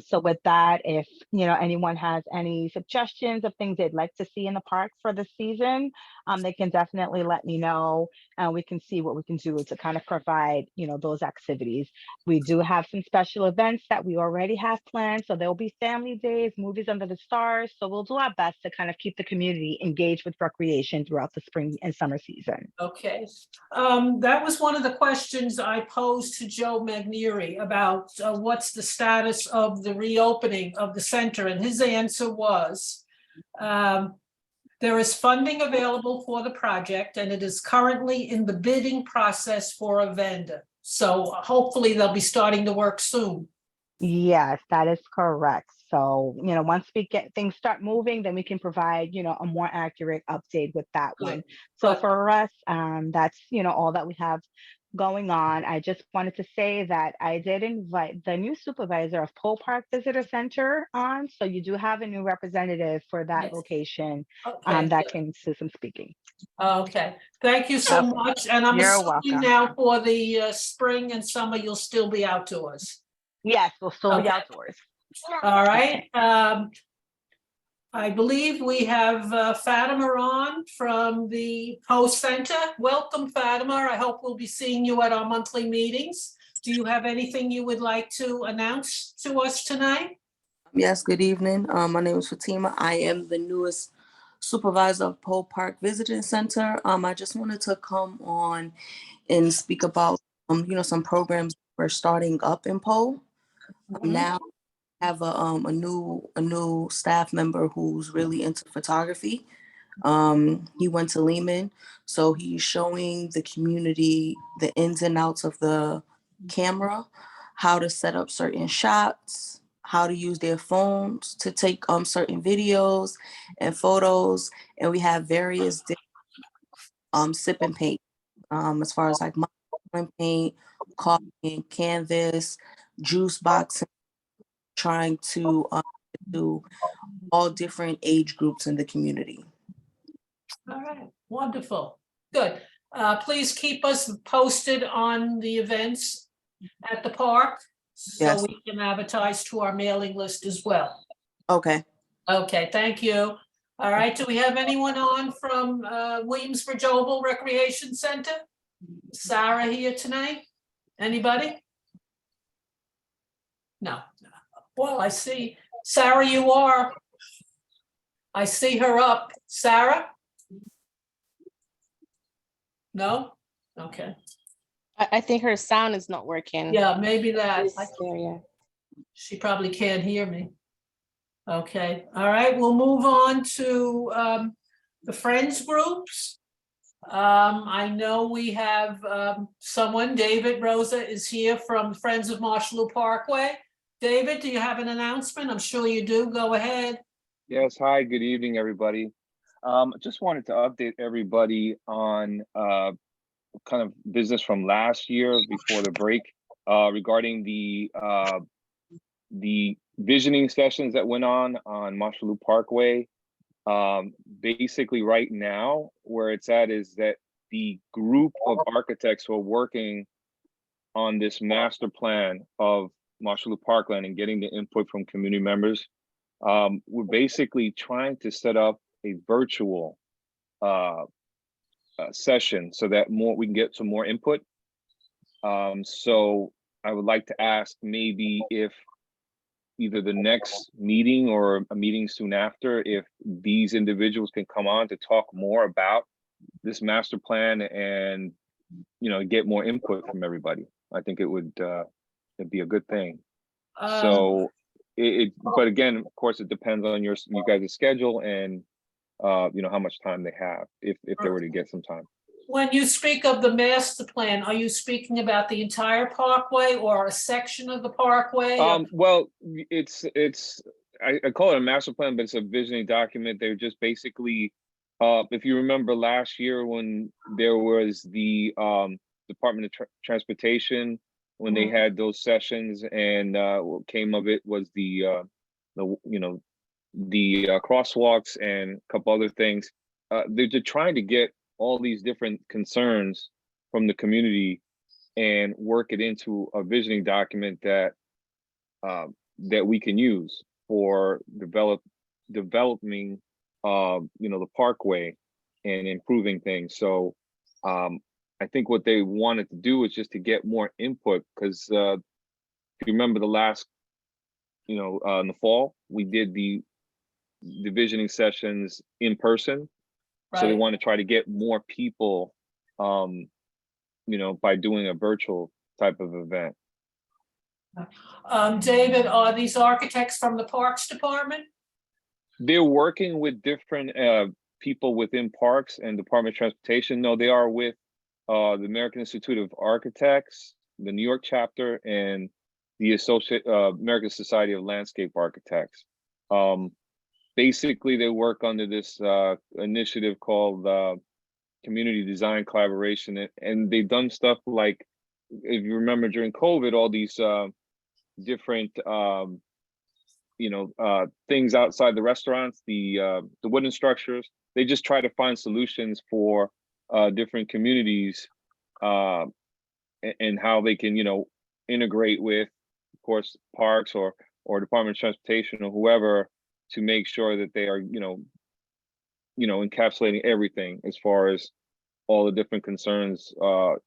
So with that, if anyone has any suggestions of things they'd like to see in the park for the season, they can definitely let me know, and we can see what we can do to kind of provide those activities. We do have some special events that we already have planned, so there will be family days, movies under the stars. So we'll do our best to kind of keep the community engaged with recreation throughout the spring and summer season. Okay, that was one of the questions I posed to Joe Magnieri about what's the status of the reopening of the center, and his answer was there is funding available for the project, and it is currently in the bidding process for a vendor. So hopefully they'll be starting to work soon. Yes, that is correct. So, once we get things start moving, then we can provide, a more accurate update with that one. So Good. for us, that's, all that we have going on. I just wanted to say that I did invite the new supervisor of Pole Park Visitor Center on. So you do have a new representative for that Yes. location Okay. that can do some speaking. Okay, thank you so Okay. much. And I'm You're assuming welcome. now for the spring and summer, you'll still be outdoors. Yes, we'll still be Okay. outdoors. All right. I believe we have Fatima on from the Post Center. Welcome, Fatima. I hope we'll be seeing you at our monthly meetings. Do you have anything you would like to announce to us tonight? Yes, good evening. My name is Fatima. I am the newest supervisor of Pole Park Visiting Center. I just wanted to come on and speak about, some programs we're starting up in Pole. Now I have a new staff member who's really into photography. He went to Lehman, so he's showing the community the ins and outs of the camera, how to set up certain shots, how to use their phones to take certain videos and photos. And we have various sip and paint, as far as like paint, coffee and canvas, juice boxing, trying to do all different age groups in the community. All right, wonderful, good. Please keep us posted on the events at the park so Yes. we can advertise to our mailing list as well. Okay. Okay, thank you. All right, do we have anyone on from Williamsburg Oval Recreation Center? Sarah here tonight? Anybody? No. Well, I see, Sarah, you are. I see her up. Sarah? No? Okay. I think her sound is not working. Yeah, maybe that. Yeah. She probably can't hear me. Okay, all right, we'll move on to the Friends groups. I know we have someone, David Rosa is here from Friends of Marshallou Parkway. David, do you have an announcement? I'm sure you do. Go ahead. Yes, hi, good evening, everybody. Just wanted to update everybody on kind of business from last year before the break regarding the visioning sessions that went on Marshallou Parkway. Basically right now where it's at is that the group of architects who are working on this master plan of Marshallou Parkland and getting the input from community members, we're basically trying to set up a virtual session so that we can get some more input. So I would like to ask maybe if either the next meeting or a meeting soon after, if these individuals can come on to talk more about this master plan and, get more input from everybody. I think it'd be a good thing. So but again, of course, it depends on you guys' schedule and, how much time they have, if they were to get some time. When you speak of the master plan, are you speaking about the entire parkway or a section of the parkway? Well, I call it a master plan, but it's a visioning document. They're just basically, if you remember last year when there was the Department of Transportation, when they had those sessions, and what came of it was the the crosswalks and a couple other things. They're just trying to get all these different concerns from the community and work it into a visioning document that that we can use for developing the parkway and improving things. So I think what they wanted to do is just to get more input, because if you remember the last, in the fall, we did the visioning sessions in person. So they Right. want to try to get more people, by doing a virtual type of event. David, are these architects from the Parks Department? They're working with different people within Parks and Department of Transportation. No, they are with the American Institute of Architects, the New York chapter, and the American Society of Landscape Architects. Basically, they work under this initiative called Community Design Collaboration, and they've done stuff like, if you remember during COVID, all these different things outside the restaurants, the wooden structures. They just try to find solutions for different communities and how they can integrate with, of course, Parks or Department of Transportation or whoever, to make sure that they are encapsulating everything as far as all the different concerns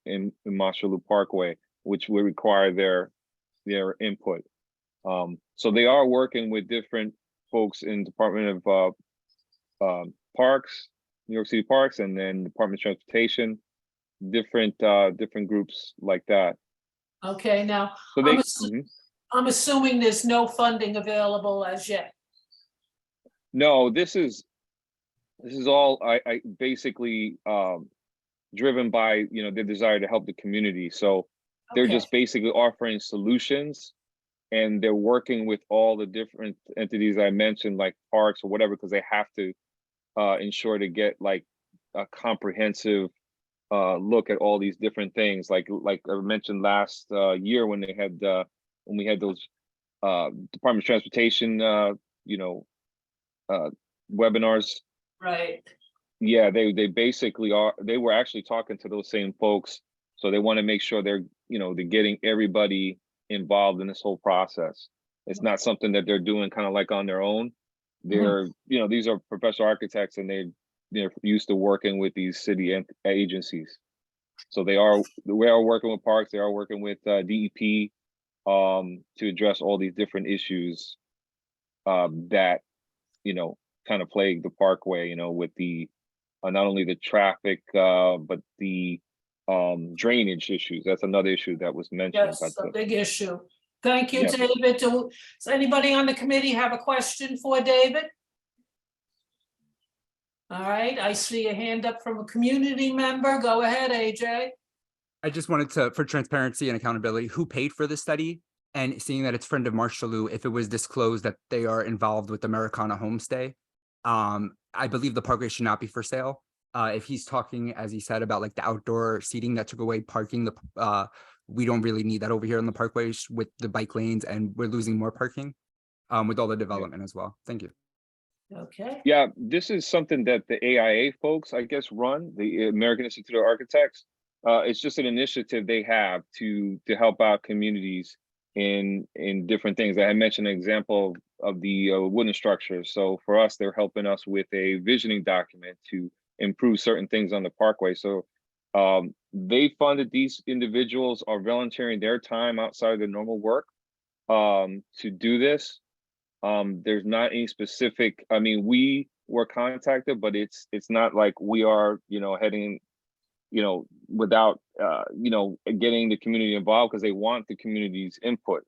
in Marshallou Parkway, which would require their input. So they are working with different folks in Department of Parks, New York City Parks, and then Department of Transportation, different groups like that. Okay, now, So I'm assuming there's no funding available as yet. No, this is all I basically driven by their desire to help the community. So they're Okay. just basically offering solutions, and they're working with all the different entities I mentioned, like Parks or whatever, because they have to ensure to get like a comprehensive look at all these different things. Like I mentioned last year when we had those Department of Transportation webinars. Right. Yeah, they basically they were actually talking to those same folks. So they want to make sure they're getting everybody involved in this whole process. It's not something that they're doing kind of like on their own. They're these are professional architects, and they're used to working with these city agencies. So we are working with Parks. They are working with DEP to address all these different issues that kind of plague the parkway, with the not only the traffic but the drainage issues. That's another issue that was mentioned. Yes, a big issue. Thank you, Yeah. David. Does anybody on the committee have a question for David? All right, I see a hand up from a community member. Go ahead, AJ. I just wanted to, for transparency and accountability, who paid for the study? And seeing that it's Friend of Marshallou, if it was disclosed that they are involved with Americana Homestay, I believe the parkway should not be for sale. If he's talking, as he said, about like the outdoor seating that took away parking, we don't really need that over here on the parkways with the bike lanes, and we're losing more parking with all the development as well. Thank you. Okay. Yeah, this is something that the AIA folks, I guess, run, the American Institute of Architects. It's just an initiative they have to help out communities in different things. I mentioned an example of the wooden structures. So for us, they're helping us with a visioning document to improve certain things on the parkway. So they funded, these individuals are volunteering their time outside of their normal work to do this. There's not any specific, I mean, we were contacted, but it's not like we are, heading, without, getting the community involved, because they want the community's input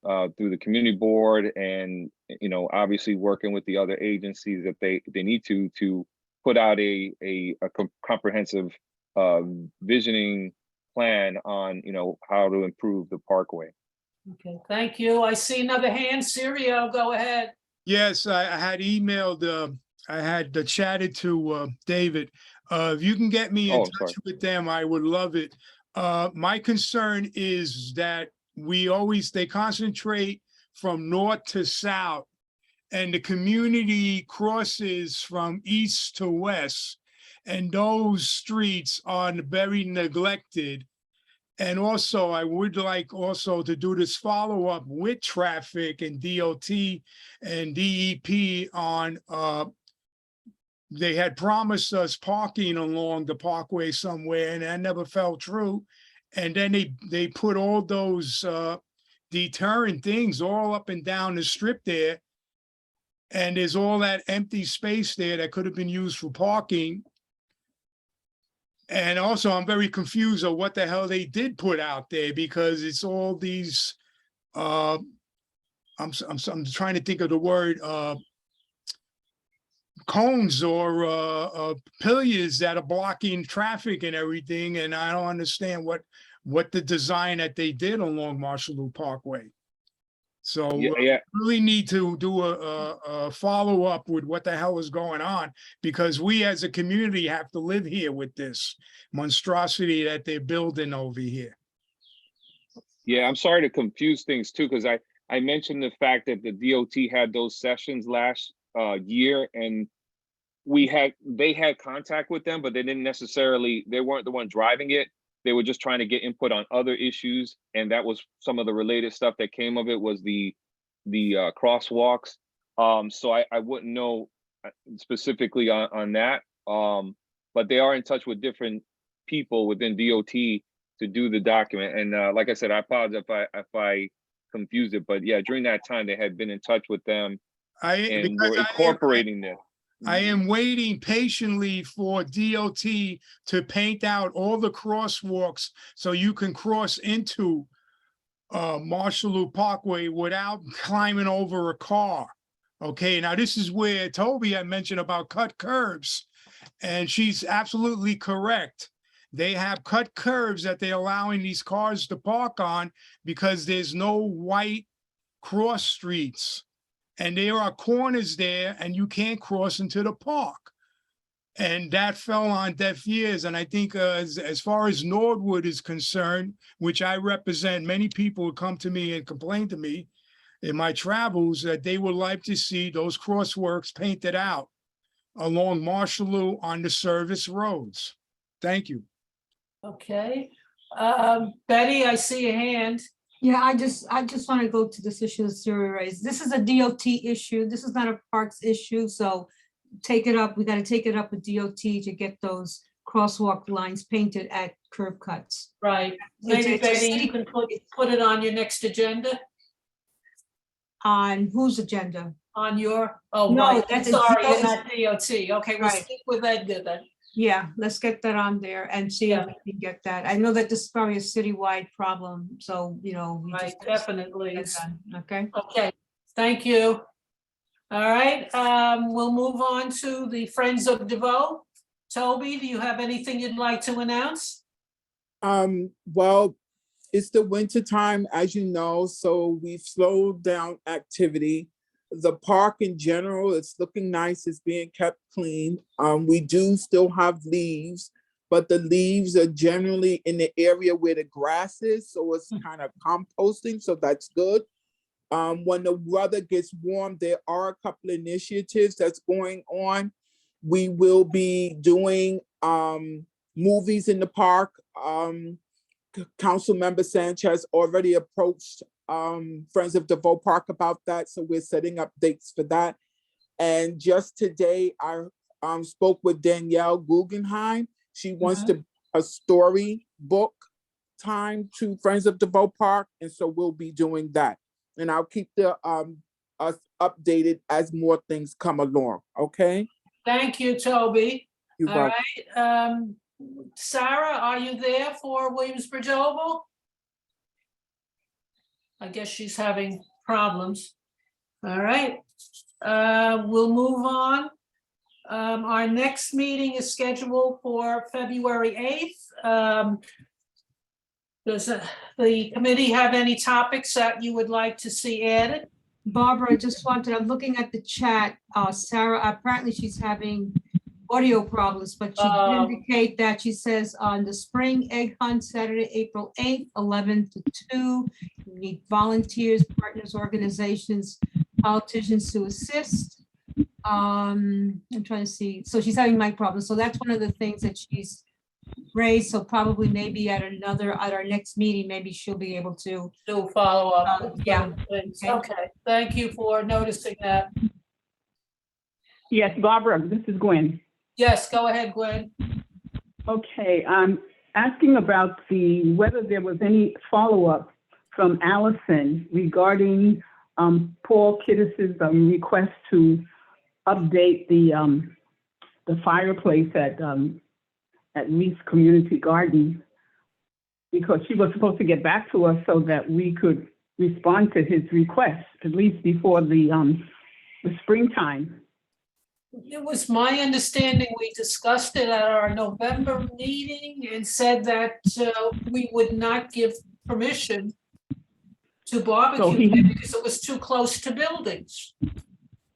through the community board, and, obviously working with the other agencies that they need to put out a comprehensive visioning plan on, how to improve the parkway. Okay, thank you. I see another hand. Sirio, go ahead. Yes, I had emailed, I had chatted to David. If you can get me in touch with them, I would love it. My concern is that they concentrate from north to south, and the community crosses from east to west. And those streets are very neglected. And also, I would like also to do this follow-up with traffic and DOT and DEP on, they had promised us parking along the parkway somewhere, and that never fell true. And then they put all those deterrent things all up and down the strip there. And there's all that empty space there that could have been used for parking. And also, I'm very confused of what the hell they did put out there, because it's all these, I'm trying to think of the word, cones or pillars that are blocking traffic and everything. And I don't understand what the design that they did along Marshall Loop Parkway. So Yeah. really need to do a follow-up with what the hell is going on, because we as a community have to live here with this monstrosity that they're building over here. Yeah, I'm sorry to confuse things too, because I mentioned the fact that the DOT had those sessions last year, and they had contact with them, but they weren't the one driving it. They were just trying to get input on other issues, and that was some of the related stuff that came of it was the crosswalks. So I wouldn't know specifically on that, but they are in touch with different people within DOT to do the document. And like I said, I apologize if I confused it, but yeah, during that time they had been in touch with them and were incorporating this. I am waiting patiently for DOT to paint out all the crosswalks so you can cross into Marshall Loop Parkway without climbing over a car. Okay, now this is where Toby had mentioned about cut curves, and she's absolutely correct. They have cut curves that they're allowing these cars to park on because there's no white cross streets. And there are corners there and you can't cross into the park. And that fell on deaf ears. And I think as far as Norwood is concerned, which I represent, many people would come to me and complain to me in my travels that they would like to see those crosswalks painted out along Marshall Loop on the service roads. Thank you. Okay. Betty, I see a hand. Yeah, I just want to go to this issue that Siri raised. This is a DOT issue. This is not a Parks issue. So take it up. We got to take it up with DOT to get those crosswalk lines painted at curb cuts. Right. Maybe Betty, you can put it on your next agenda. On whose agenda? On your, oh, No, right. that's Sorry, DOT. not DOT. Okay, we'll Right. stick with Edgar then. Yeah, let's get that on there and see if we can get that. I know that this is probably a citywide problem, so, you know. We Right, just definitely. get done, okay? Okay, thank you. All right, we'll move on to the Friends of DeVoe. Toby, do you have anything you'd like to announce? Well, it's the winter time, as you know, so we've slowed down activity. The park in general, it's looking nice, it's being kept clean. We do still have leaves, but the leaves are generally in the area where the grass is, so it's kind of composting, so that's good. When the weather gets warm, there are a couple of initiatives that's going on. We will be doing movies in the park. Councilmember Sanchez already approached Friends of DeVoe Park about that, so we're setting up dates for that. And just today, I spoke with Danielle Guggenheim. She wants to a story book time to Friends of DeVoe Park, and so we'll be doing that. And I'll keep us updated as more things come along. Okay. Thank you, Toby. You're All welcome. right. Sarah, are you there for Williamsbridge Oval? I guess she's having problems. All right. We'll move on. Our next meeting is scheduled for February 8th. Does the committee have any topics that you would like to see added? Barbara, I just wanted, I'm looking at the chat. Sarah, apparently she's having audio problems, but she did indicate that she says on the spring egg hunt, Saturday, April 8th, 11 to 2. We need volunteers, partners, organizations. politicians to assist. I'm trying to see, so she's having mic problems, so that's one of the things that she's raised, so probably maybe at our next meeting, maybe she'll be able to. follow up. with Yeah. those things. Okay. Okay, thank you for noticing that. Yes, Barbara, this is Gwen. Yes, go ahead, Gwen. Okay, I'm asking about whether there was any follow-up from Allison regarding Paul Kittis's request to update the fireplace at Reese Community Garden, because she was supposed to get back to us so that we could respond to his request, at least before the springtime. It was my understanding, we discussed it at our November meeting and said that we would not give permission to barbecue there because it was too close to buildings.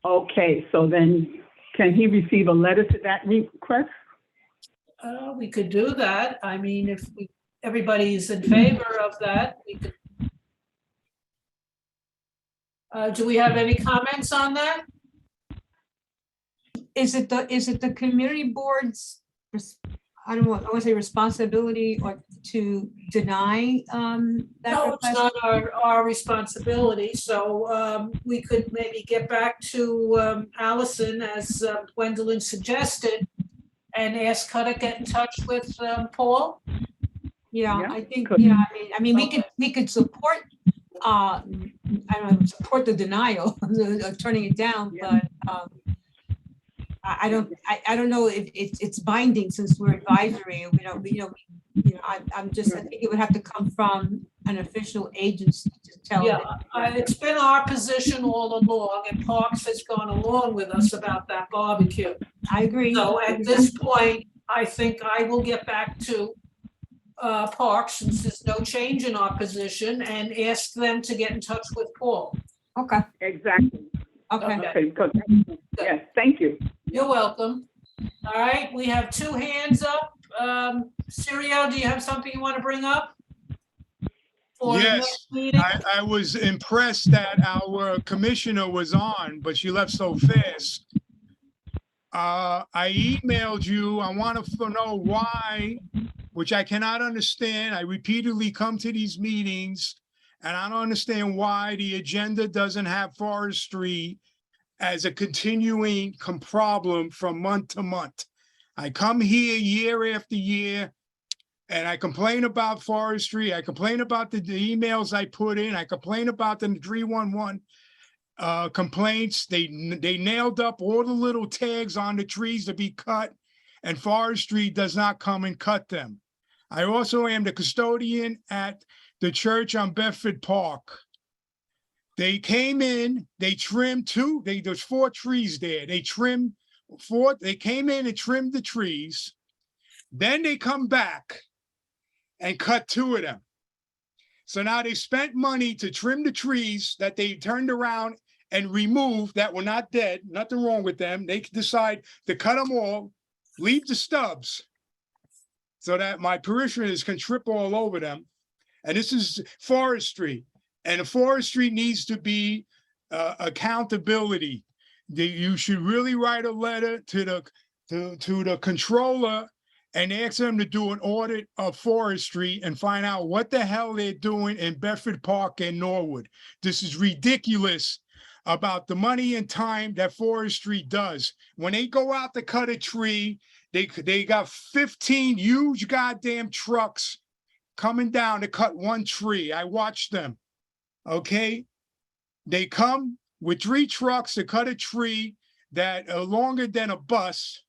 Okay, so then can he receive a letter to that request? We could do that. I mean, if everybody's in favor of that, we could. Do we have any comments on that? Is it the community board's, I don't want to say responsibility or to deny that No, it's request? not our responsibility, so we could maybe get back to Allison, as Gwendolyn suggested, and ask her to get in touch with Paul. Yeah, I think, yeah, I mean, we could support, I don't know, support the denial of turning it down, but I don't know if it's binding since we're advisory. I'm just, I think it would have to come from an official agency to tell. Yeah, it's been our position all along, and Parks has gone along with us about that barbecue. I agree. So at this point, I think I will get back to Parks, since there's no change in our position, and ask them to get in touch with Paul. Okay. Exactly. Okay. Yes, thank you. You're welcome. All right, we have two hands up. Sirio, do you have something you want to bring up? For the Yes, next meeting? I was impressed that our commissioner was on, but she left so fast. I emailed you. I want to know why, which I cannot understand. I repeatedly come to these meetings and I don't understand why the agenda doesn't have forestry as a continuing problem from month to month. I come here year after year and I complain about forestry. I complain about the emails I put in. I complain about the 311 complaints. They nailed up all the little tags on the trees to be cut, and forestry does not come and cut them. I also am the custodian at the church on Bedford Park. They came in, they trimmed there's 4 trees there. They trimmed 4, they came in and trimmed the trees. Then they come back and cut 2 of them. So now they spent money to trim the trees that they turned around and removed that were not dead, nothing wrong with them. They decide to cut them all, leave the stubs so that my parishioners can trip all over them. And this is forestry. And the forestry needs to be accountability. You should really write a letter to the controller and ask them to do an audit of forestry and find out what the hell they're doing in Bedford Park and Norwood. This is ridiculous about the money and time that forestry does. When they go out to cut a tree, they got 15 huge goddamn trucks coming down to cut 1 tree. I watched them. Okay, they come with 3 trucks to cut a tree that are longer than a bus,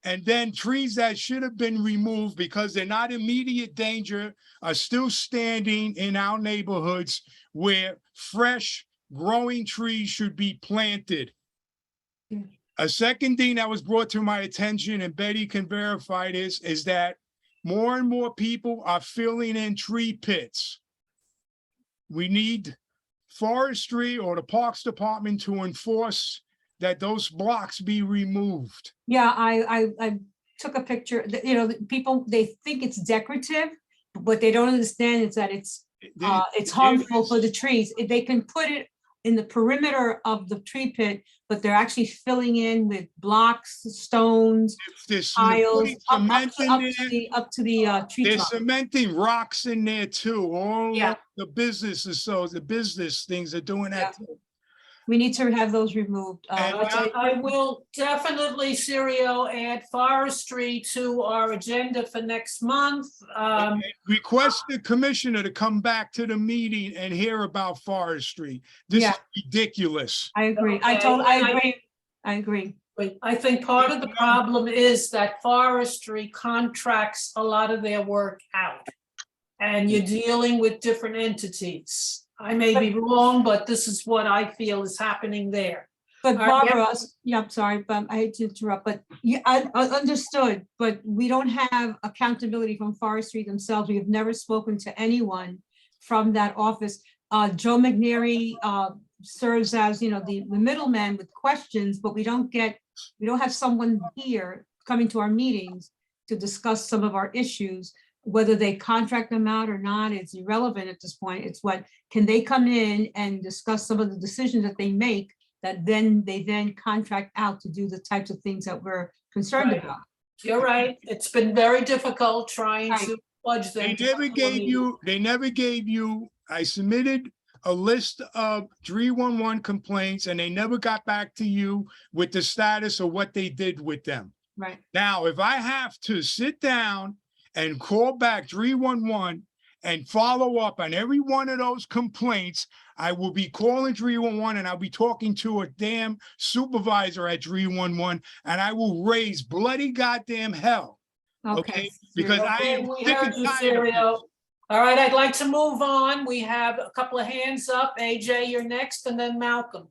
and then trees that should have been removed because they're not immediate danger are still standing in our neighborhoods where fresh growing trees should be planted. A second thing that was brought to my attention, and Betty can verify this, is that more and more people are filling in tree pits. We need forestry or the Parks Department to enforce that those blocks be removed. Yeah, I took a picture, people, they think it's decorative, but what they don't understand is that it's harmful for the trees. If they can put it in the perimeter of the tree pit, but they're actually filling in with blocks, stones, tiles, up to the tree They're top. cementing rocks in there too. All Yeah. the businesses, so the business things are doing that too. We need to have those removed. I will definitely, Sirio, add forestry to our agenda for next month. Request the commissioner to come back to the meeting and hear about forestry. This is ridiculous. I agree. I agree. But I think part of the problem is that forestry contracts a lot of their work out. And you're dealing with different entities. I may be wrong, but this is what I feel is happening there. But All right, Barbara, yeah, I'm sorry, but I hate to interrupt, but yeah, I understood, but we don't have accountability from forestry themselves. We have never spoken to anyone from that office. Joe McNary serves as, the middleman with questions, but we don't have someone here coming to our meetings to discuss some of our issues. Whether they contract them out or not, it's irrelevant at this point. It's can they come in and discuss some of the decisions that they make that they contract out to do the types of things that we're concerned about. You're right. It's been very difficult trying to fudge them. They never gave you, I submitted a list of 311 complaints and they never got back to you with the status of what they did with them. Right. Now, if I have to sit down and call back 311 and follow up on every one of those complaints, I will be calling 311 and I'll be talking to a damn supervisor at 311 and I will raise bloody goddamn hell. Okay? Because I am sick and tired of this. All right, I'd like to move on. We have a couple of hands up. AJ, you're next, and then Malcolm.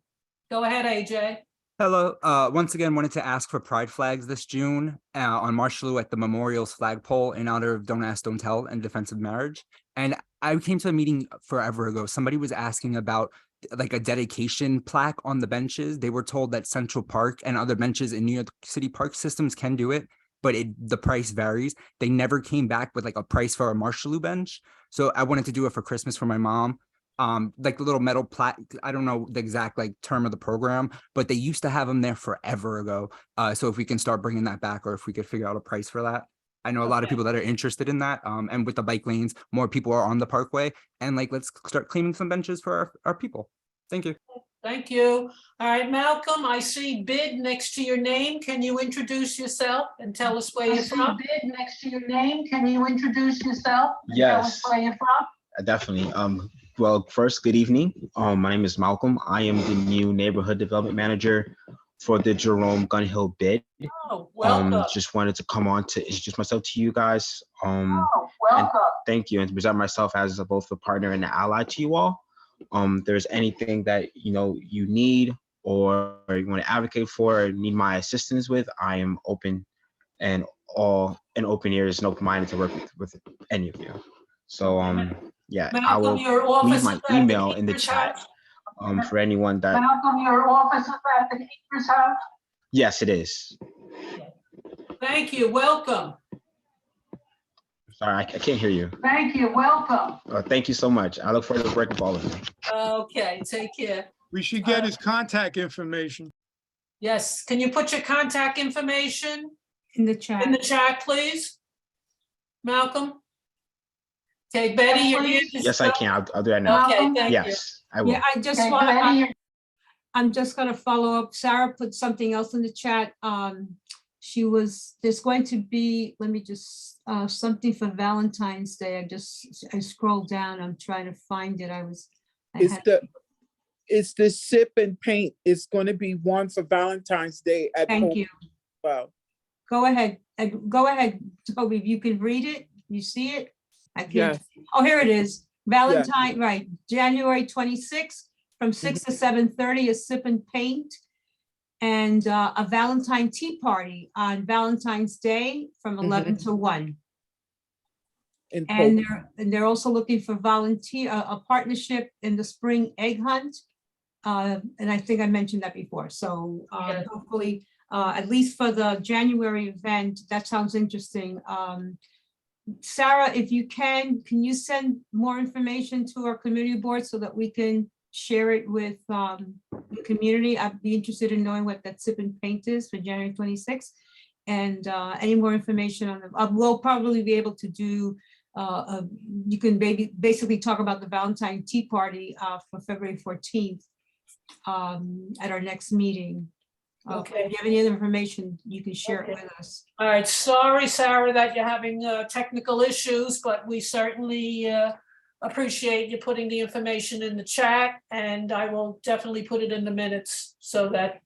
Go ahead, AJ. Hello, once again, wanted to ask for pride flags this June on Marshallou at the Memorial's flagpole in honor of Don't Ask, Don't Tell and Defense of Marriage. And I came to a meeting forever ago. Somebody was asking about like a dedication plaque on the benches. They were told that Central Park and other benches in New York City park systems can do it, but the price varies. They never came back with like a price for a Marshallou bench. So I wanted to do it for Christmas for my mom. Like the little metal plaque, I don't know the exact like term of the program, but they used to have them there forever ago. So if we can start bringing that back, or if we could figure out a price for that. I know a lot of people that are interested in that. And with the bike lanes, more people are on the parkway, and like, let's start cleaning some benches for our people. Thank you. Thank you. All right, Malcolm, I see bid next to your name. Can you introduce yourself and tell us where you're from? Bid next to your name. Can you introduce yourself? And tell us where you're from? Definitely. Well, first, good evening. My name is Malcolm. I am the new neighborhood development manager for the Jerome Gun Hill bid. Oh, welcome. Just wanted to come on to introduce myself to you guys. Welcome. And thank you, and to present myself as both a partner and an ally to you all. If there's anything that you need or you want to advocate for or need my assistance with, I am open and open ears and open-minded to work with any of you. So yeah, Malcolm, I will your office leave my is at the email in the Keeper's chat House? for anyone that. Malcolm, your office is at the Keeper's House? Yes, it is. Thank you. Welcome. Sorry, I can't hear you. Thank you. Welcome. Thank you so much. I look forward to working with all of you. Okay, take care. We should get his contact information. Yes, can you put your contact information in the chat? In the chat, please. Malcolm? Okay, Betty, your hand is Yes, I up. can. I'll do that now. Okay, thank you. Yes, I will. Yeah, I'm just gonna follow up. Sarah put something else in the chat. There's going to be, let me just, something for Valentine's Day. I scrolled down. I'm trying to find it. It's the sip and paint. It's going to be one for Valentine's Day at home. Thank you. Wow. Go ahead, Toby, if you can read it, you see it? I can't. Yes. Oh, here it is. Valentine, right, January 26th from 6 to 7:30, a sip and paint. And a Valentine tea party on Valentine's Day from 11 to 1. And they're also looking for a partnership in the spring egg hunt. And I think I mentioned that before. So hopefully, at least for the January event, that sounds interesting. Sarah, if you can you send more information to our community board so that we can share it with the community. I'd be interested in knowing what that sip and paint is for January 26th. And any more information on them. We'll probably be able to do, you can basically talk about the Valentine Tea Party for February 14th at our next meeting. Okay. If you have any other information, you can share it with us. All right, sorry, Sarah, that you're having technical issues, but we certainly appreciate you putting the information in the chat, and I will definitely put it in the minutes so that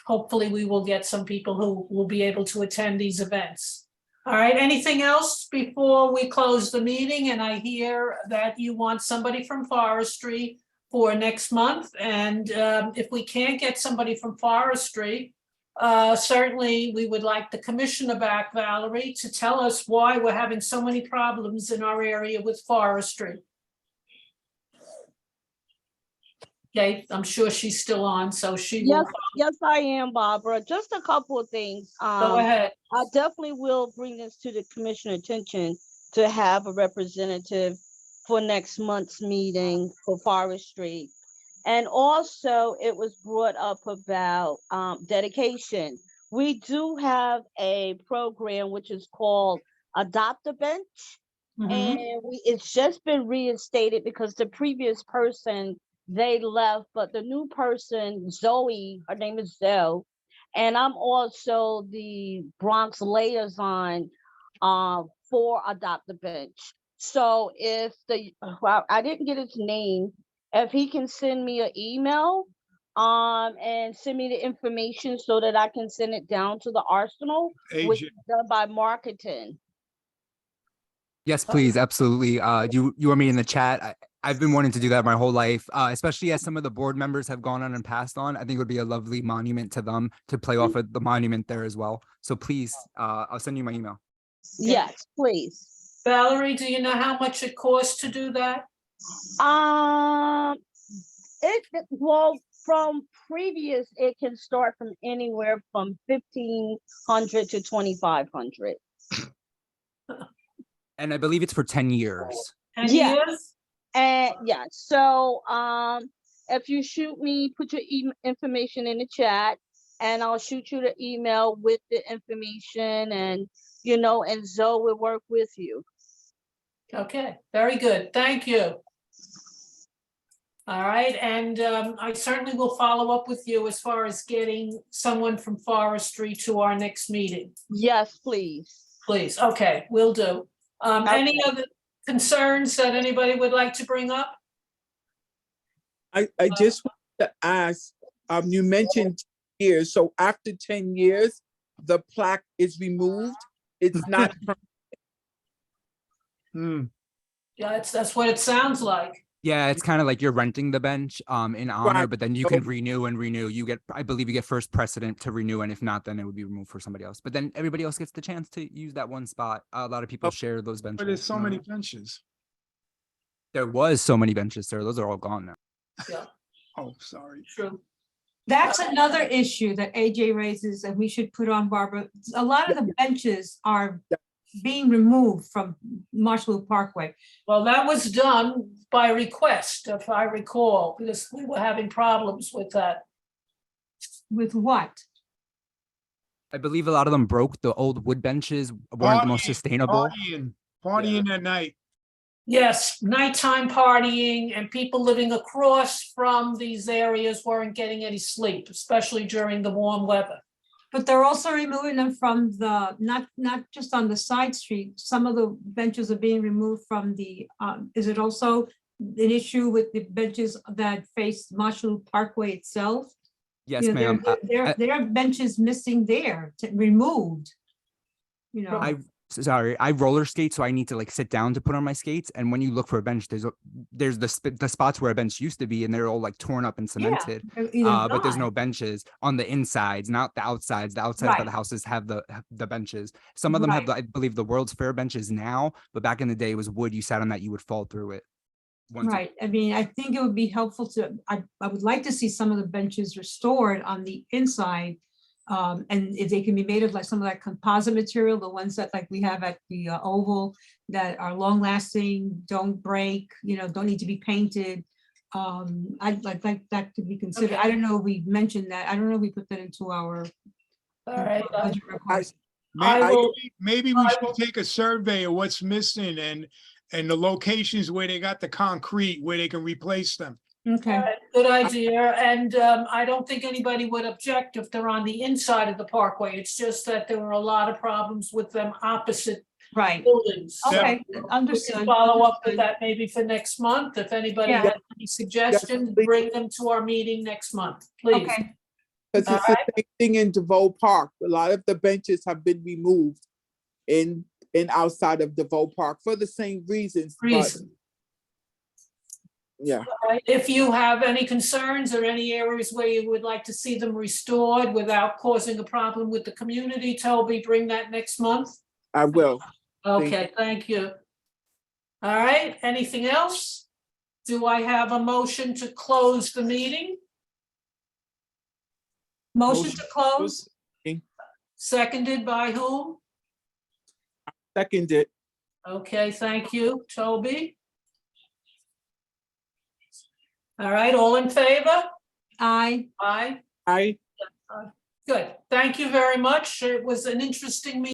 hopefully we will get some people who will be able to attend these events. All right, anything else before we close the meeting? And I hear that you want somebody from forestry for next month, and if we can't get somebody from forestry, certainly we would like the commissioner back, Valerie, to tell us why we're having so many problems in our area with forestry. Okay, I'm sure she's still on, so she will. Yes, I am, Barbara. Just a couple of things. Go ahead. I definitely will bring this to the commissioner attention to have a representative for next month's meeting for forestry. And also it was brought up about dedication. We do have a program which is called Adopt a Bench. And it's just been reinstated because the previous person, they left, but the new person, Zoe, her name is Zoe, and I'm also the Bronx liaison for Adopt a Bench. So if I didn't get his name, if he can send me an email and send me the information so that I can send it down to the Arsenal, which is done by marketing. Yes, please, absolutely. You want me in the chat? I've been wanting to do that my whole life, especially as some of the board members have gone on and passed on. I think it would be a lovely monument to them to play off of the monument there as well. So please, I'll send you my email. Yes, please. Valerie, do you know how much it costs to do that? Well, from previous, it can start from anywhere from 1,500 to 2,500. And I believe it's for 10 years. 10 years? And yeah, so if you shoot me, put your information in the chat, and I'll shoot you the email with the information, and and Zoe will work with you. Okay, very good. Thank you. All right, and I certainly will follow up with you as far as getting someone from forestry to our next meeting. Yes, please. Please, okay, will do. Any other concerns that anybody would like to bring up? I just want to ask, you mentioned 10 years, so after 10 years, the plaque is removed? It's not. Yeah, that's what it sounds like. Yeah, it's kind of like you're renting the bench in honor, but then you can renew and renew. You get, I believe you get first precedent to renew, and if not, then it would be removed for somebody else. But then everybody else gets the chance to use that one spot. A lot of people share those benches. But there's so many benches. There was so many benches, sir. Those are all gone now. Yeah. Oh, sorry. True. That's another issue that AJ raises and we should put on, Barbara. A lot of the benches are being removed from Marshall Parkway. Well, that was done by request, if I recall, because we were having problems with that. With what? I believe a lot of them broke. The old wood benches weren't the most sustainable. Partying at night. Yes, nighttime partying and people living across from these areas weren't getting any sleep, especially during the warm weather. But they're also removing them from the, not just on the side street. Some of the benches are being removed from the, is it also an issue with the benches that face Marshall Parkway itself? Yes, ma'am. There are benches missing there, removed. Sorry, I roller skate, so I need to like sit down to put on my skates. And when you look for a bench, there's the spots where a bench used to be, and they're all like torn up and cemented. But there's no benches on the insides, not the outsides. The outsides by the houses have the benches. Some of them have, I believe, the World's Fair benches now, but back in the day it was wood. You sat on that, you would fall through it. Right. I mean, I think it would be helpful to. I would like to see some of the benches restored on the inside. And if they can be made of like some of that composite material, the ones that like we have at the Oval that are long lasting, don't break, don't need to be painted. I'd like that to be considered. I don't know if we mentioned that. I don't know if we put that into our All right. budget request. Maybe we should take a survey of what's missing and the locations where they got the concrete, where they can replace them. Okay. Good idea, and I don't think anybody would object if they're on the inside of the parkway. It's just that there were a lot of problems with them opposite Right. buildings. So Okay, we can understood. follow up with understood. that maybe for next month. If anybody Yeah. has any suggestions, bring them to our meeting next month, please. Okay. Because it's the same thing in DeVoe Park. A lot of the benches have been removed in outside of DeVoe Park for the same reasons. But yeah. If you have any concerns or any areas where you would like to see them restored without causing a problem with the community, Toby, bring that next month. I will. Okay, thank you. All right, anything else? Do I have a motion to close the meeting? Motion to close, seconded by whom? Seconded. Okay, thank you, Toby. All right, all in favor? Aye. Aye. Aye. Good, thank you very much. It was an interesting meeting.